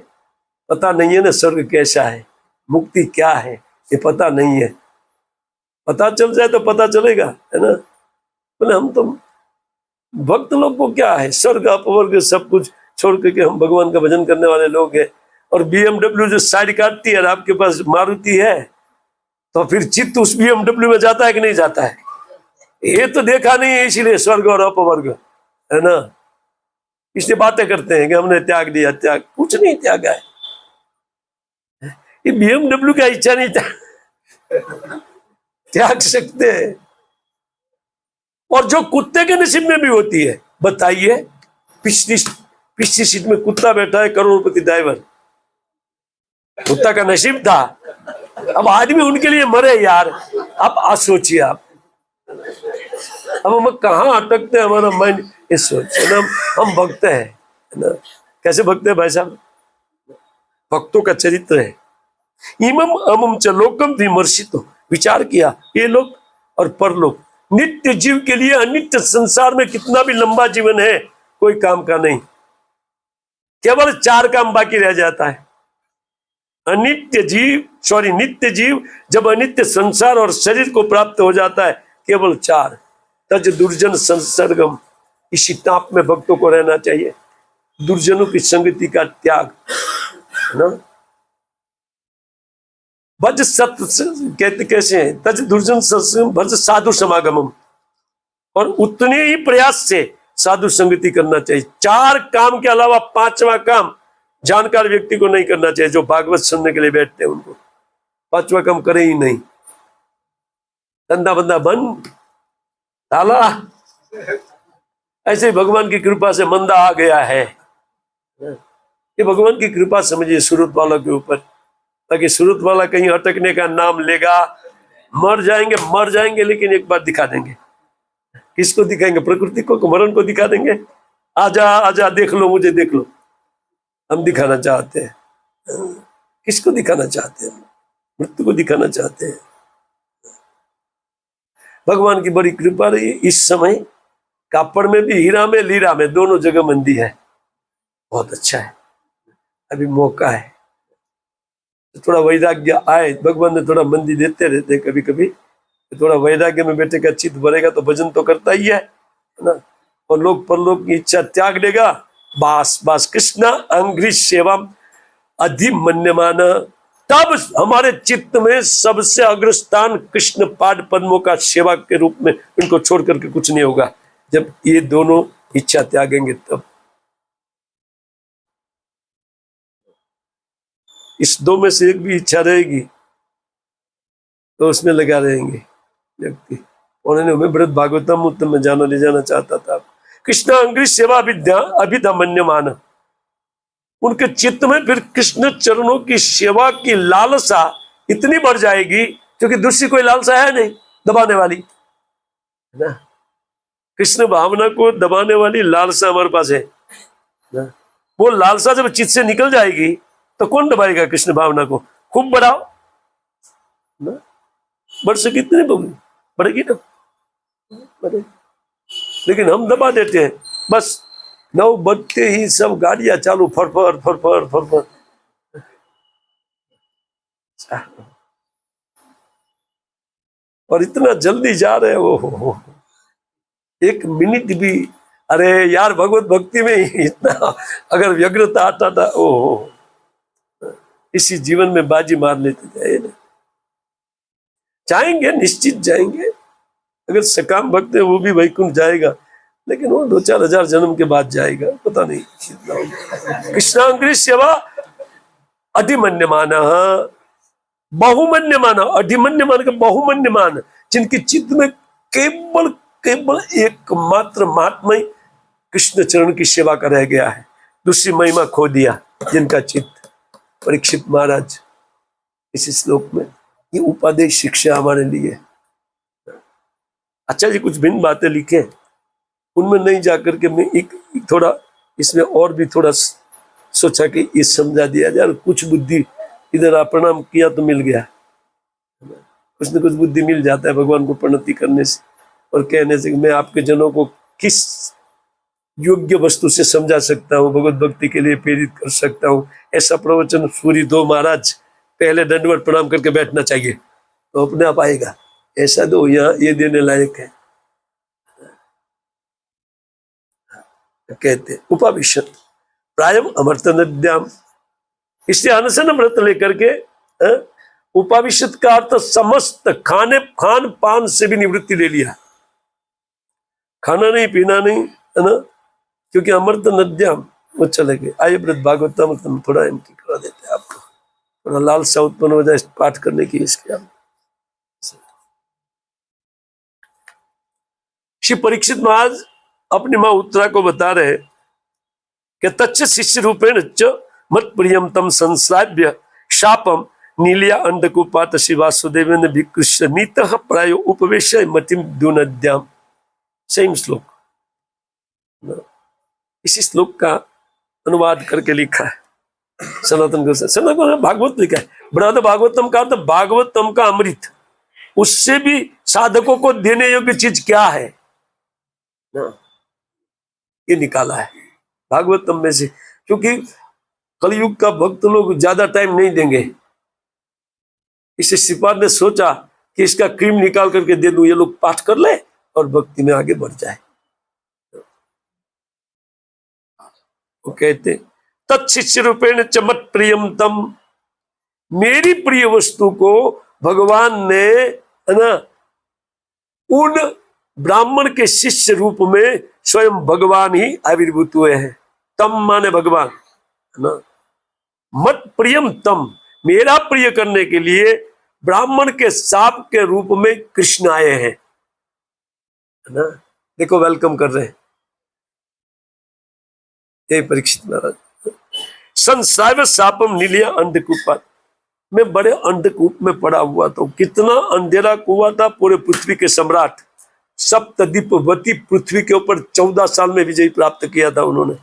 पता नहीं है ना स्वर्ग कैसा है, मुक्ति क्या है, ये पता नहीं है। पता चल जाए तो पता चलेगा, है ना। बोले हम तो भक्त लोग को क्या है, स्वर्ग अपवर्ग सब कुछ छोड़ करके हम भगवान का भजन करने वाले लोग हैं। और BMW जो साइड काटती है और आपके पास मारुति है, तो फिर चित्त उस BMW में जाता है कि नहीं जाता है? ये तो देखा नहीं है, इसीलिए स्वर्ग और अपवर्ग, है ना। इसलिए बातें करते हैं कि हमने त्याग दिया, त्याग कुछ नहीं त्यागा है। ये BMW का इच्छा नहीं था, त्याग सकते हैं। और जो कुत्ते के नसीब में भी होती है, बताइए, पिछली सीट में कुत्ता बैठा है, करोड़पति ड्राइवर, कुत्ता का नसीब था। अब आदमी उनके लिए मरे यार। अब आप सोचिए, आप अब हम कहाँ अटकते हैं, हमारा माइंड इस सोच ना, हम भक्त हैं, है ना। कैसे भक्त है भाई साहब? भक्तों का चरित्र है। इमम अमम च लोकम विमर्शितो, विचार किया, ये लोग और परलोक, नित्य जीव के लिए अनित्य संसार में कितना भी लंबा जीवन है, कोई काम का नहीं, केवल 4 काम बाकी रह जाता है। नित्य जीव जब अनित्य संसार और शरीर को प्राप्त हो जाता है, केवल 4, तज दुर्जन संसर्गम, इसी ताप में भक्तों को रहना चाहिए। दुर्जनों की संगति का त्याग, है ना। भज सत कहते कैसे हैं, तज दुर्जन संसर्गम भज साधु समागमम, और उतने ही प्रयास से साधु संगति करना चाहिए। 4 काम के अलावा 5वां काम जानकार व्यक्ति को नहीं करना चाहिए। जो भागवत सुनने के लिए बैठते हैं उनको 5वां काम करे ही नहीं। धंधा बंदा बंद, ताला। ऐसे ही भगवान की कृपा से मंदा आ गया है। ये भगवान की कृपा समझिए सूरत वाला के ऊपर, ताकि सूरत वाला कहीं अटकने का नाम लेगा, मर जाएंगे, लेकिन एक बार दिखा देंगे। किसको दिखाएंगे? प्रकृति को, मरण को दिखा देंगे। आजा आजा, देख लो मुझे, देख लो। हम दिखाना चाहते हैं, किसको दिखाना चाहते हैं? मृत्यु को दिखाना चाहते हैं। भगवान की बड़ी कृपा रही। इस समय कापड़ में भी, हीरा में, लीरा में, दोनों जगह मंदी है। बहुत अच्छा है, अभी मौका है। तो थोड़ा वैराग्य आए, भगवान ने थोड़ा मंदी देते रहते कभी कभी। थोड़ा वैराग्य में बेटे का चित्त भरेगा तो भजन तो करता ही है ना। और लोग परलोक की इच्छा त्याग देगा, बास कृष्ण अंग्री सेवा अधिमन्यमान, तब हमारे चित्त में सबसे अग्रस्थान कृष्ण पाद पद्मों का सेवा के रूप में, उनको छोड़ करके कुछ नहीं होगा। जब ये दोनों इच्छा त्यागेंगे तब। इस 2 में से एक भी इच्छा रहेगी तो उसमें लगा रहेंगे व्यक्ति। उन्होंने हमें बृहद भागवतम उत्तम में जाना ले जाना चाहता था। कृष्ण अंग्री सेवा अभिधमन्यमान, उनके चित्त में फिर कृष्ण चरणों की सेवा की लालसा इतनी बढ़ जाएगी, क्योंकि दूसरी कोई लालसा है नहीं दबाने वाली, है ना। कृष्ण भावना को दबाने वाली लालसा हमारे पास है ना। वो लालसा जब चित्त से निकल जाएगी तो कौन दबाएगा कृष्ण भावना को? खूब बढ़ाओ ना, बढ़ सके कितने बढ़ेगी ना, बढ़ेगी। लेकिन हम दबा देते हैं, बस 9 बजते ही सब गाड़ियां चालू, फरफर फरफर फरफर। और इतना जल्दी जा रहे हैं वो, 1 मिनट भी। अरे यार, भगवत भक्ति में इतना अगर व्यग्रता आता था, ओहो, इसी जीवन में बाजी मार लेते थे ना। जाएंगे, निश्चित जाएंगे। अगर सकाम भक्त है वो भी वैकुंठ जाएगा, लेकिन वो 2-4 हजार जन्म के बाद जाएगा, पता नहीं कितना। कृष्णांग्री सेवा अधिमन्यमान, बहुमन्यमान, अधिमन्यमान का बहुमन्यमान, जिनके चित्त में केवल एकमात्र महात्मा ही कृष्ण चरण की सेवा का रह गया है, दूसरी महिमा खो दिया जिनका चित्त। परीक्षित महाराज इस श्लोक में ये उपादेश शिक्षा हमारे लिए, अच्छा जी कुछ भिन्न बातें लिखे, उनमें नहीं जाकर के मैं एक थोड़ा इसमें और भी थोड़ा सोचा कि ये समझा दिया जाए, कुछ बुद्धि इधर प्रणाम किया तो मिल गया, कुछ न कुछ बुद्धि मिल जाता है भगवान को प्रणति करने से और कहने से कि मैं आपके जनों को किस योग्य वस्तु से समझा सकता हूँ, भगवत भक्ति के लिए प्रेरित कर सकता हूँ। ऐसा प्रवचन सूरी दो महाराज पहले दंडवत प्रणाम करके बैठना चाहिए तो अपने आप आएगा, ऐसा दो यहाँ ये देने लायक है। कहते उपाविशत प्रायम अमृत नद्याम, इससे अनशन व्रत लेकर के उपाविशत का अर्थ समस्त खान पान से भी निवृत्ति ले लिया, खाना नहीं पीना नहीं है ना, क्योंकि अमृत नद्याम वो चले गए। आइए ब्रत भागवतम थोड़ा इनकी करा देते हैं आपको, थोड़ा लालसा उत्पन्न हो जाए पाठ करने की इसके। आप श्री परीक्षित महाराज अपनी मां उत्तरा को बता रहे कि तच्च शिष्य रूपेण च मत प्रियम तम संश्राव्य शापम नीलिया अंधकूपात श्री वासुदेव ने विकृष्य नीत प्राय उपवेश मतिम द्युनद्याम। सेम श्लोक, इसी श्लोक का अनुवाद करके लिखा है सनातन गोस्वामी, सनातन भागवत लिखा है। बृहद भागवतम का अर्थ भागवतम का अमृत, उससे भी साधकों को देने योग्य चीज क्या है ना, ये निकाला है भागवतम में से, क्योंकि कलयुग का भक्त लोग ज्यादा टाइम नहीं देंगे, इसे श्रीपाद ने सोचा कि इसका क्रीम निकाल करके दे दूं, ये लोग पाठ कर ले और भक्ति में आगे बढ़ जाए। वो कहते तत्शिष्य रूपेण चमत प्रियम तम, मेरी प्रिय वस्तु को भगवान ने है ना उन ब्राह्मण के शिष्य रूप में स्वयं भगवान ही आविर्भूत हुए हैं। तम माने भगवान है ना, मत प्रियम तम, मेरा प्रिय करने के लिए ब्राह्मण के साप के रूप में कृष्ण आए हैं, है ना। देखो वेलकम कर रहे हैं ये परीक्षित महाराज। संसार सापम नीलिया अंधकूपा, मैं बड़े अंधकूप में पड़ा हुआ था, कितना अंधेरा कुआ था, पूरे पृथ्वी के सम्राट सप्तदीपवती पृथ्वी के ऊपर 14 साल में विजय प्राप्त किया था उन्होंने।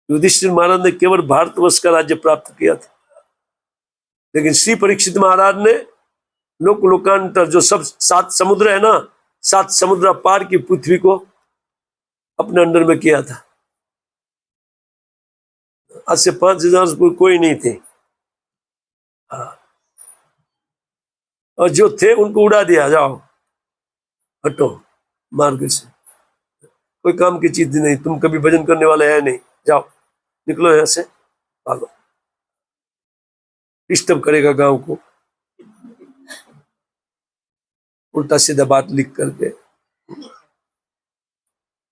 युधिष्ठिर महाराज ने केवल भारतवर्ष का राज्य प्राप्त किया था, लेकिन श्री परीक्षित महाराज ने लोकांतर जो सब 7 समुद्र है ना, 7 समुद्र पार की पृथ्वी को अपने अंडर में किया था। आज से 5000 कोई नहीं थे, और जो थे उनको उड़ा दिया, जाओ हटो मार्ग से, कोई काम की चीज नहीं, तुम कभी भजन करने वाले है नहीं, जाओ निकलो यहां से, भागो, डिस्टर्ब करेगा गांव को, उल्टा सीधा बात लिख करके।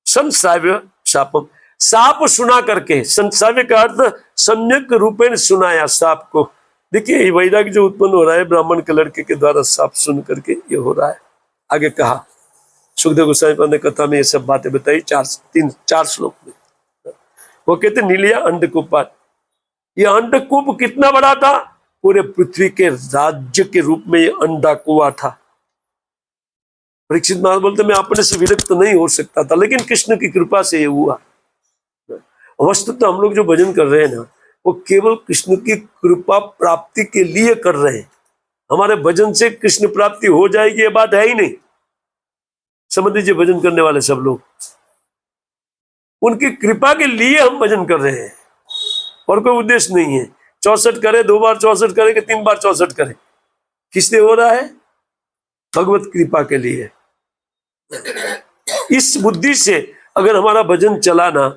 संसाव्य शापम, साप सुना करके, संसाव्य का अर्थ सम्यक रूपेण सुनाया साप को। देखिए वैराग्य जो उत्पन्न हो रहा है ब्राह्मण के लड़के के द्वारा साप सुन करके ये हो रहा है। आगे कहा सुखदेव गोस्वामी ने कथा में ये सब बातें बताई 4 श्लोक में। वो कहते नीलिया अंधकूपात, ये अंधकूप कितना बड़ा था, पूरे पृथ्वी के राज्य के रूप में ये अंधा कुआ था। परीक्षित महाराज बोलते मैं अपने से विरक्त नहीं हो सकता था, लेकिन कृष्ण की कृपा से ये हुआ। वस्तुतः हम लोग जो भजन कर रहे हैं ना, वो केवल कृष्ण की कृपा प्राप्ति के लिए कर रहे हैं। हमारे भजन से कृष्ण प्राप्ति हो जाएगी ये बात है ही नहीं। समझ लीजिए भजन करने वाले सब लोग, उनकी कृपा के लिए हम भजन कर रहे हैं, और कोई उद्देश्य नहीं है। 64 करे, 2 बार 64 करे कि 3 बार 64 करे, किस लिए हो रहा है? भगवत कृपा के लिए। इस बुद्धि से अगर हमारा भजन चला ना,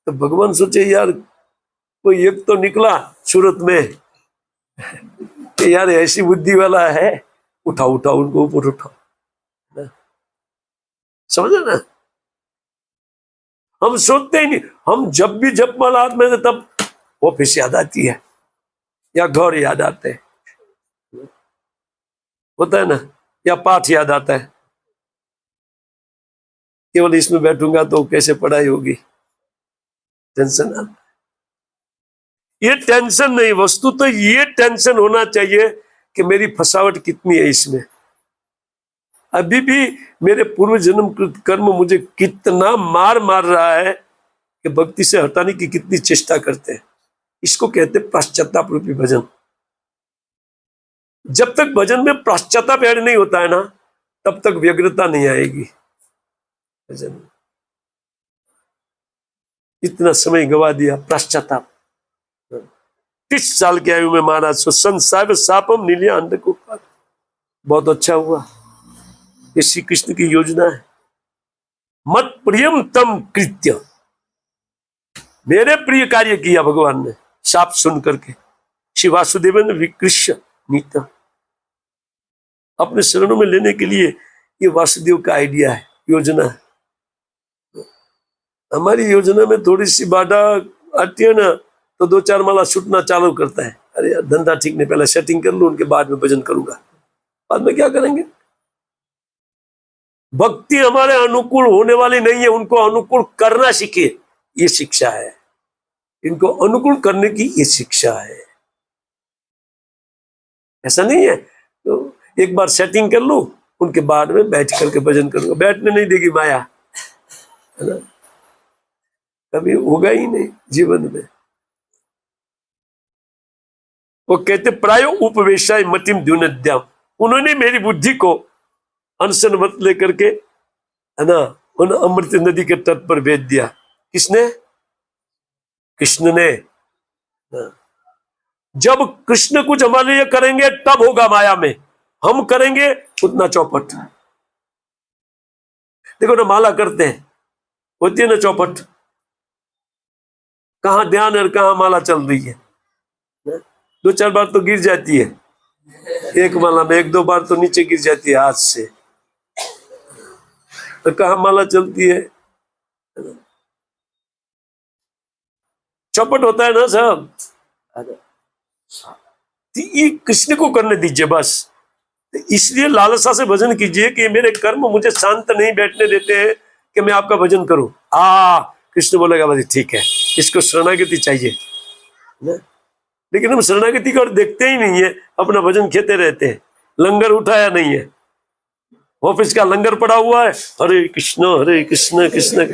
तो भगवान सोचे यार कोई एक तो निकला सूरत में, यार ऐसी बुद्धि वाला है, उठाओ उठाओ उनको ऊपर उठाओ, समझे ना। हम सोचते ही नहीं, हम जब भी जपमाला हाथ में तब ऑफिस याद आती है या घर याद आते हैं, होता है ना, या पाठ याद आता है। केवल इसमें बैठूंगा तो कैसे पढ़ाई होगी, टेंशन आता। ये टेंशन नहीं, वस्तु तो ये टेंशन होना चाहिए कि मेरी फसावट कितनी है इसमें, अभी भी मेरे पूर्व जन्म कृत कर्म मुझे कितना मार मार रहा है कि भक्ति से हटाने की कितनी चेष्टा करते हैं। इसको कहते पश्चाताप रूपी भजन। जब तक भजन में पश्चाताप ऐड नहीं होता है ना, तब तक व्यग्रता नहीं आएगी भजन में। इतना समय गवा दिया पश्चाताप। 30 साल की आयु में महाराज सो संसार सापम नीलिया अंधकूप। बहुत अच्छा हुआ, ये श्री कृष्ण की योजना है। मत प्रियम तम कृत्य, मेरे प्रिय कार्य किया भगवान ने शाप सुन करके। श्री वासुदेवन विकृष्य नीता, अपने शरणों में लेने के लिए ये वासुदेव का आइडिया है, योजना है। हमारी योजना में थोड़ी सी बाधा आती है ना, तो 2-4 माला छूटना चालू करता है। अरे यार धंधा ठीक नहीं, पहले सेटिंग कर लूं, उनके बाद में भजन करूंगा। बाद में क्या करेंगे? भक्ति हमारे अनुकूल होने वाली नहीं है, उनको अनुकूल करना सीखे, ये शिक्षा है। इनको अनुकूल करने की ये शिक्षा है। ऐसा नहीं है तो एक बार सेटिंग कर लूं, उनके बाद में बैठ करके भजन करूंगा। बैठने नहीं देगी माया, है ना, कभी होगा ही नहीं जीवन में। वो कहते प्रायो उपवेशाय मतिम द्युनद्याम, उन्होंने मेरी बुद्धि को अनशन व्रत लेकर के, है ना, उन अमृत नदी के तट पर भेज दिया। किसने? कृष्ण ने। जब कृष्ण कुछ हमारे लिए करेंगे तब होगा माया में, हम करेंगे उतना चौपट। देखो ना, माला करते हैं, होती है ना चौपट, कहां ध्यान और कहां माला चल रही है। 2-4 बार तो गिर जाती है एक माला में, 1-2 बार तो नीचे गिर जाती है हाथ से, तो कहां माला चलती है? चौपट होता है ना सब। ये कृष्ण को करने दीजिए बस। इसलिए लालसा से भजन कीजिए कि मेरे कर्म मुझे शांत नहीं बैठने देते हैं कि मैं आपका भजन करूं। कृष्ण बोलेगा भाई ठीक है, इसको शरणागति चाहिए ना? लेकिन हम शरणागति को देखते ही नहीं है, अपना भजन खेते रहते हैं। लंगर उठाया नहीं है, ऑफिस का लंगर पड़ा हुआ है, हरे कृष्ण कृष्ण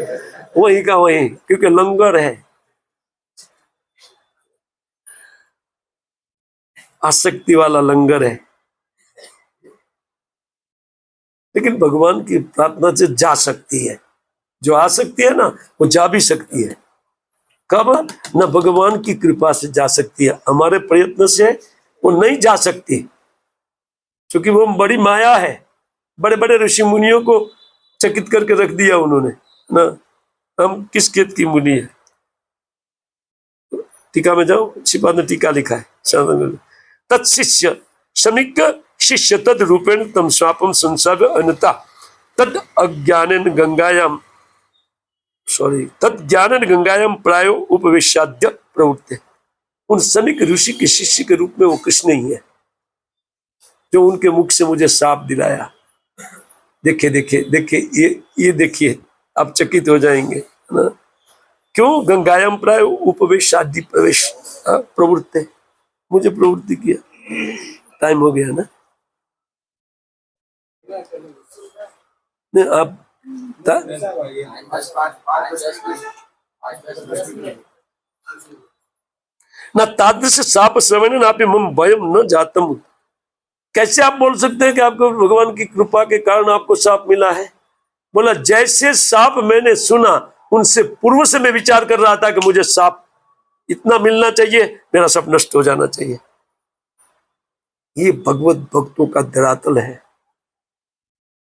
वही का वही, क्योंकि लंगर है, आसक्ति वाला लंगर है। लेकिन भगवान की प्रार्थना से जा सकती है, जो आ सकती है ना वो जा भी सकती है। कब? ना भगवान की कृपा से जा सकती है, हमारे प्रयत्न से वो नहीं जा सकती, क्योंकि वो बड़ी माया है। बड़े बड़े ऋषि मुनियों को चकित करके रख दिया उन्होंने ना। हम किस खेत की मुनि है? टीका में जाओ, श्रीपाद ने टीका लिखा है, तत्शिष्य समिक शिष्य तद रूपेण तम स्वापम संसार अनता तद अज्ञानेन गंगायाम तद ज्ञानेन गंगायाम प्रायो उपवेशाद्य प्रवृत्ते। उन समिक ऋषि के शिष्य के रूप में वो कृष्ण ही है, जो उनके मुख से मुझे साप दिलाया। देखिए देखिए देखिए, ये देखिए, आप चकित हो जाएंगे ना। क्यों? गंगायाम प्राय उपवेशादि प्रवेश प्रवृत्ति, मुझे प्रवृत्ति किया। टाइम हो गया ना, नहीं आप न तादृश साप श्रवण नापि मम भयम न जातम। कैसे आप बोल सकते हैं कि आपको भगवान की कृपा के कारण आपको साप मिला है? बोला जैसे साप मैंने सुना, उनसे पूर्व से मैं विचार कर रहा था कि मुझे साप इतना मिलना चाहिए, मेरा सब नष्ट हो जाना चाहिए। ये भगवत भक्तों का धरातल है,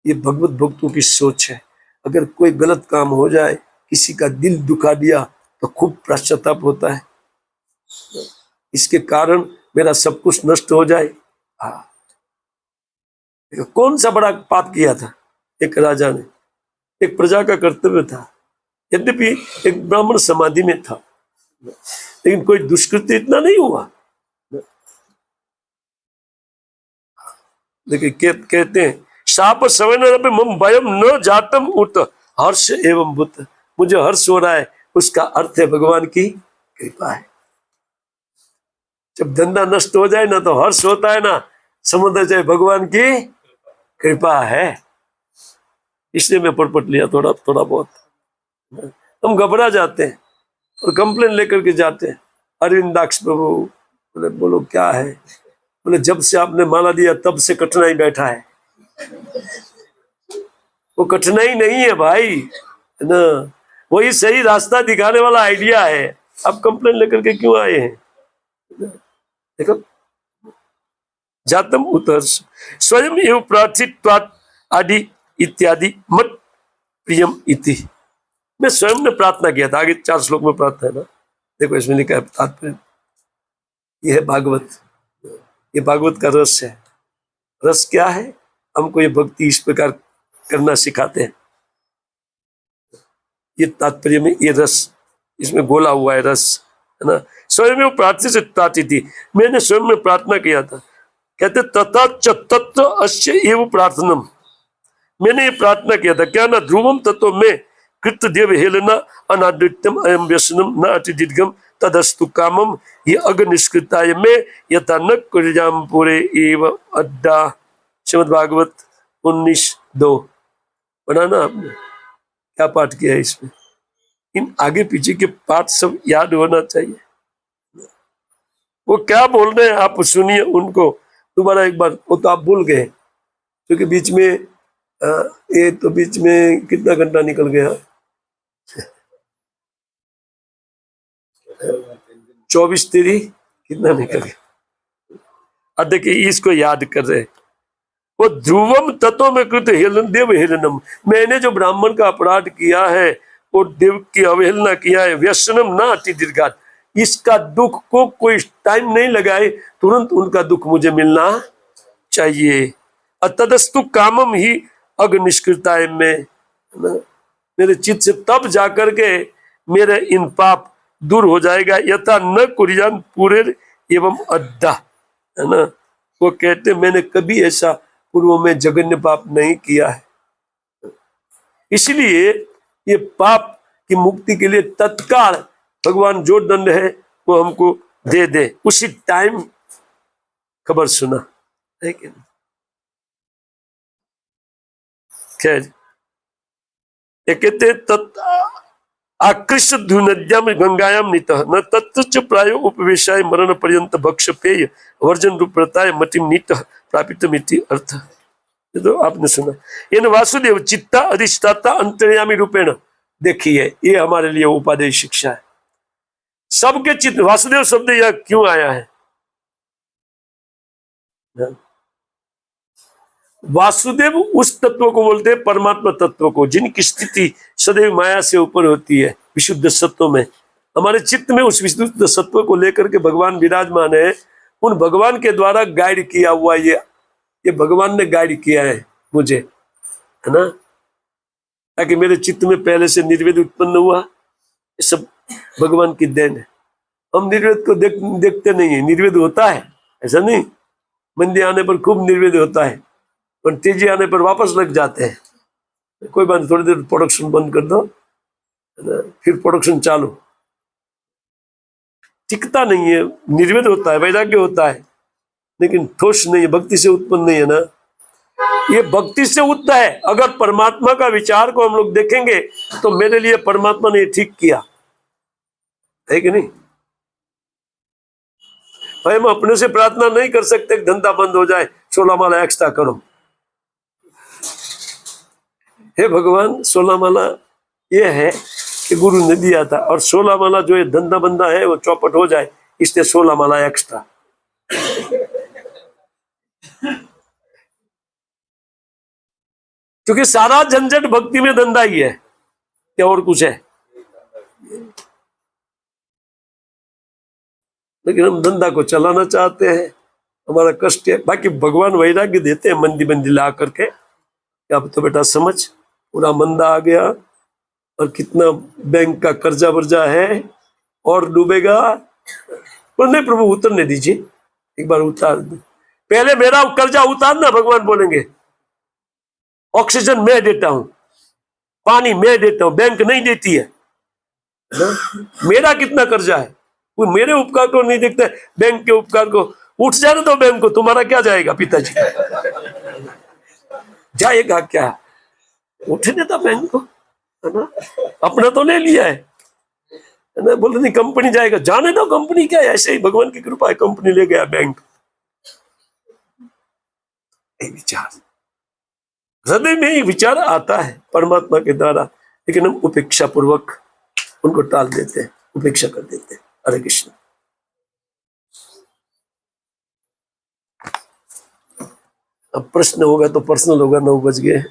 ये भगवत भक्तों की सोच है। अगर कोई गलत काम हो जाए, किसी का दिल दुखा दिया, तो खूब पश्चाताप होता है, इसके कारण मेरा सब कुछ नष्ट हो जाए। कौन सा बड़ा पाप किया था एक राजा ने? एक प्रजा का कर्तव्य था, यद्यपि एक ब्राह्मण समाधि में था, लेकिन कोई दुष्कृत्य इतना नहीं हुआ। देखिए कहते हैं शाप सवन मम भयम न जातम उत हर्ष एवं भूत। मुझे हर्ष हो रहा है, उसका अर्थ है भगवान की कृपा है। जब धंधा नष्ट हो जाए ना तो हर्ष होता है ना, समझना चाहिए भगवान की कृपा है। इसलिए मैं पढ़ लिया थोड़ा थोड़ा बहुत। हम घबरा जाते हैं और कंप्लेन लेकर के जाते हैं, अरविंदाक्ष प्रभु। बोले बोलो क्या है? बोले जब से आपने माला दिया तब से कठिनाई बैठा है। वो कठिनाई नहीं है भाई, है ना, वही सही रास्ता दिखाने वाला आइडिया है। आप कंप्लेन लेकर के क्यों आए हैं? देखो, जातम उत्तर्ष स्वयं एवं प्रार्थित आदि इत्यादि मत प्रियम इति। मैं स्वयं ने प्रार्थना किया था, आगे 4 श्लोक में प्रार्थना है ना, देखो इसमें लिखा है तात्पर्य। यह है भागवत, ये भागवत का रस है। रस क्या है? हमको ये भक्ति इस प्रकार करना सिखाते हैं। ये तात्पर्य में ये रस इसमें घोला हुआ है, रस, है ना। स्वयं प्रार्थी से प्रार्थी थी, मैंने स्वयं में प्रार्थना किया था। कहते तथा च तत्व अश्य एवं प्रार्थनम, मैंने ये प्रार्थना किया था क्या ना ध्रुवम तत्व में कृत देव हेलना अनादृत्यम अयम व्यसनम न अतिदीर्घम तदस्तु कामम ये अग्निष्कृताय में यथा न कुर्याम पूरे एव अड्डा। श्रीमद् भागवत 19:2 पढ़ा ना आपने? क्या पाठ किया है इसमें? इन आगे पीछे के पाठ सब याद होना चाहिए। वो क्या बोल रहे हैं आप सुनिए उनको दोबारा एक बार। वो तो आप भूल गए क्योंकि बीच में ये तो बीच में कितना घंटा निकल गया, 24 कितना निकल गया। अब देखिए इसको याद कर रहे, वो ध्रुवम तत्व में कृत हेलन देव हेलनम, मैंने जो ब्राह्मण का अपराध किया है और देव की अवहेलना किया है, व्यसनम ना अति दीर्घात, इसका दुख को कोई टाइम नहीं लगाए, तुरंत उनका दुख मुझे मिलना चाहिए। तदस्तु कामम ही अग्निष्कृताय में, मेरे चित्त से तब जाकर के मेरे इन पाप दूर हो जाएगा। यथा न कुरियान पूरे एवं अड्डा, है ना। वो कहते मैंने कभी ऐसा पूर्व में जघन्य पाप नहीं किया है, इसलिए ये पाप की मुक्ति के लिए तत्काल भगवान जो दंड है वो हमको दे दे, उसी टाइम खबर सुना है कि नहीं? खैर, ये कहते आकृष्ट नद्याम गंगायाम नितः न तत्च प्रायो उपवेशाय मरण पर्यंत भक्ष पेय वर्जन रूप प्रताय मतिम नितः प्रापित मिति अर्थ। ये तो आपने सुना। इन वासुदेव चित्ता अधिष्ठाता अंतर्यामी रूपेण, देखिए ये हमारे लिए उपादेय शिक्षा है। सबके चित्त, वासुदेव शब्द यह क्यों आया है? वासुदेव उस तत्व को बोलते हैं, परमात्मा तत्व को, जिनकी स्थिति सदैव माया से ऊपर होती है, विशुद्ध सत्व में। हमारे चित्त में उस विशुद्ध सत्व को लेकर के भगवान विराजमान है। उन भगवान के द्वारा गाइड किया हुआ ये भगवान ने गाइड किया है मुझे, है ना, ताकि मेरे चित्त में पहले से निर्वेद उत्पन्न हुआ। ये सब भगवान की देन है। हम निर्वेद को देखते नहीं है। निर्वेद होता है, ऐसा नहीं, मंदी आने पर खूब निर्वेद होता है और तेजी आने पर वापस लग जाते हैं। कोई बात, थोड़ी देर प्रोडक्शन बंद कर दो, फिर प्रोडक्शन चालू। टिकता नहीं है। निर्वेद होता है, वैराग्य होता है, लेकिन ठोस नहीं है, भक्ति से उत्पन्न नहीं है ना। ये भक्ति से उत्पन्न है। अगर परमात्मा का विचार को हम लोग देखेंगे तो मेरे लिए परमात्मा ने ठीक किया है कि नहीं भाई? हम अपने से प्रार्थना नहीं कर सकते धंधा बंद हो जाए, 16 माला एक्स्ट्रा करो। हे भगवान, 16 माला ये है कि गुरु ने दिया था, और 16 माला जो ये धंधा बंदा है वो चौपट हो जाए, इसलिए 16 माला एक्स्ट्रा। क्योंकि सारा झंझट भक्ति में धंधा ही है, क्या और कुछ है? लेकिन हम धंधा को चलाना चाहते हैं, हमारा कष्ट है। बाकी भगवान वैराग्य देते हैं मंदी बंदी ला करके। अब तो बेटा समझ, पूरा मंदा आ गया और कितना बैंक का कर्जा वर्जा है और डूबेगा। पर नहीं प्रभु, उतरने दीजिए, एक बार उतार दो, पहले मेरा कर्जा उतारना। भगवान बोलेंगे ऑक्सीजन मैं देता हूं, पानी मैं देता हूं, बैंक नहीं देती है। मेरा कितना कर्जा है, वो मेरे उपकार को नहीं देखता है, बैंक के उपकार को। उठ जाने दो बैंक को, तुम्हारा क्या जाएगा पिताजी? जाएगा क्या? उठने था बैंक को, है ना, अपना तो ले लिया है ना, बोल नहीं कंपनी जाएगा, जाने दो कंपनी क्या है, ऐसे ही भगवान की कृपा है कंपनी ले गया बैंक। विचार हृदय में ही विचार आता है परमात्मा के द्वारा, लेकिन हम उपेक्षा पूर्वक उनको टाल देते हैं, उपेक्षा कर देते हैं। हरे कृष्ण। अब प्रश्न होगा तो पर्सनल होगा, 9 बज गए।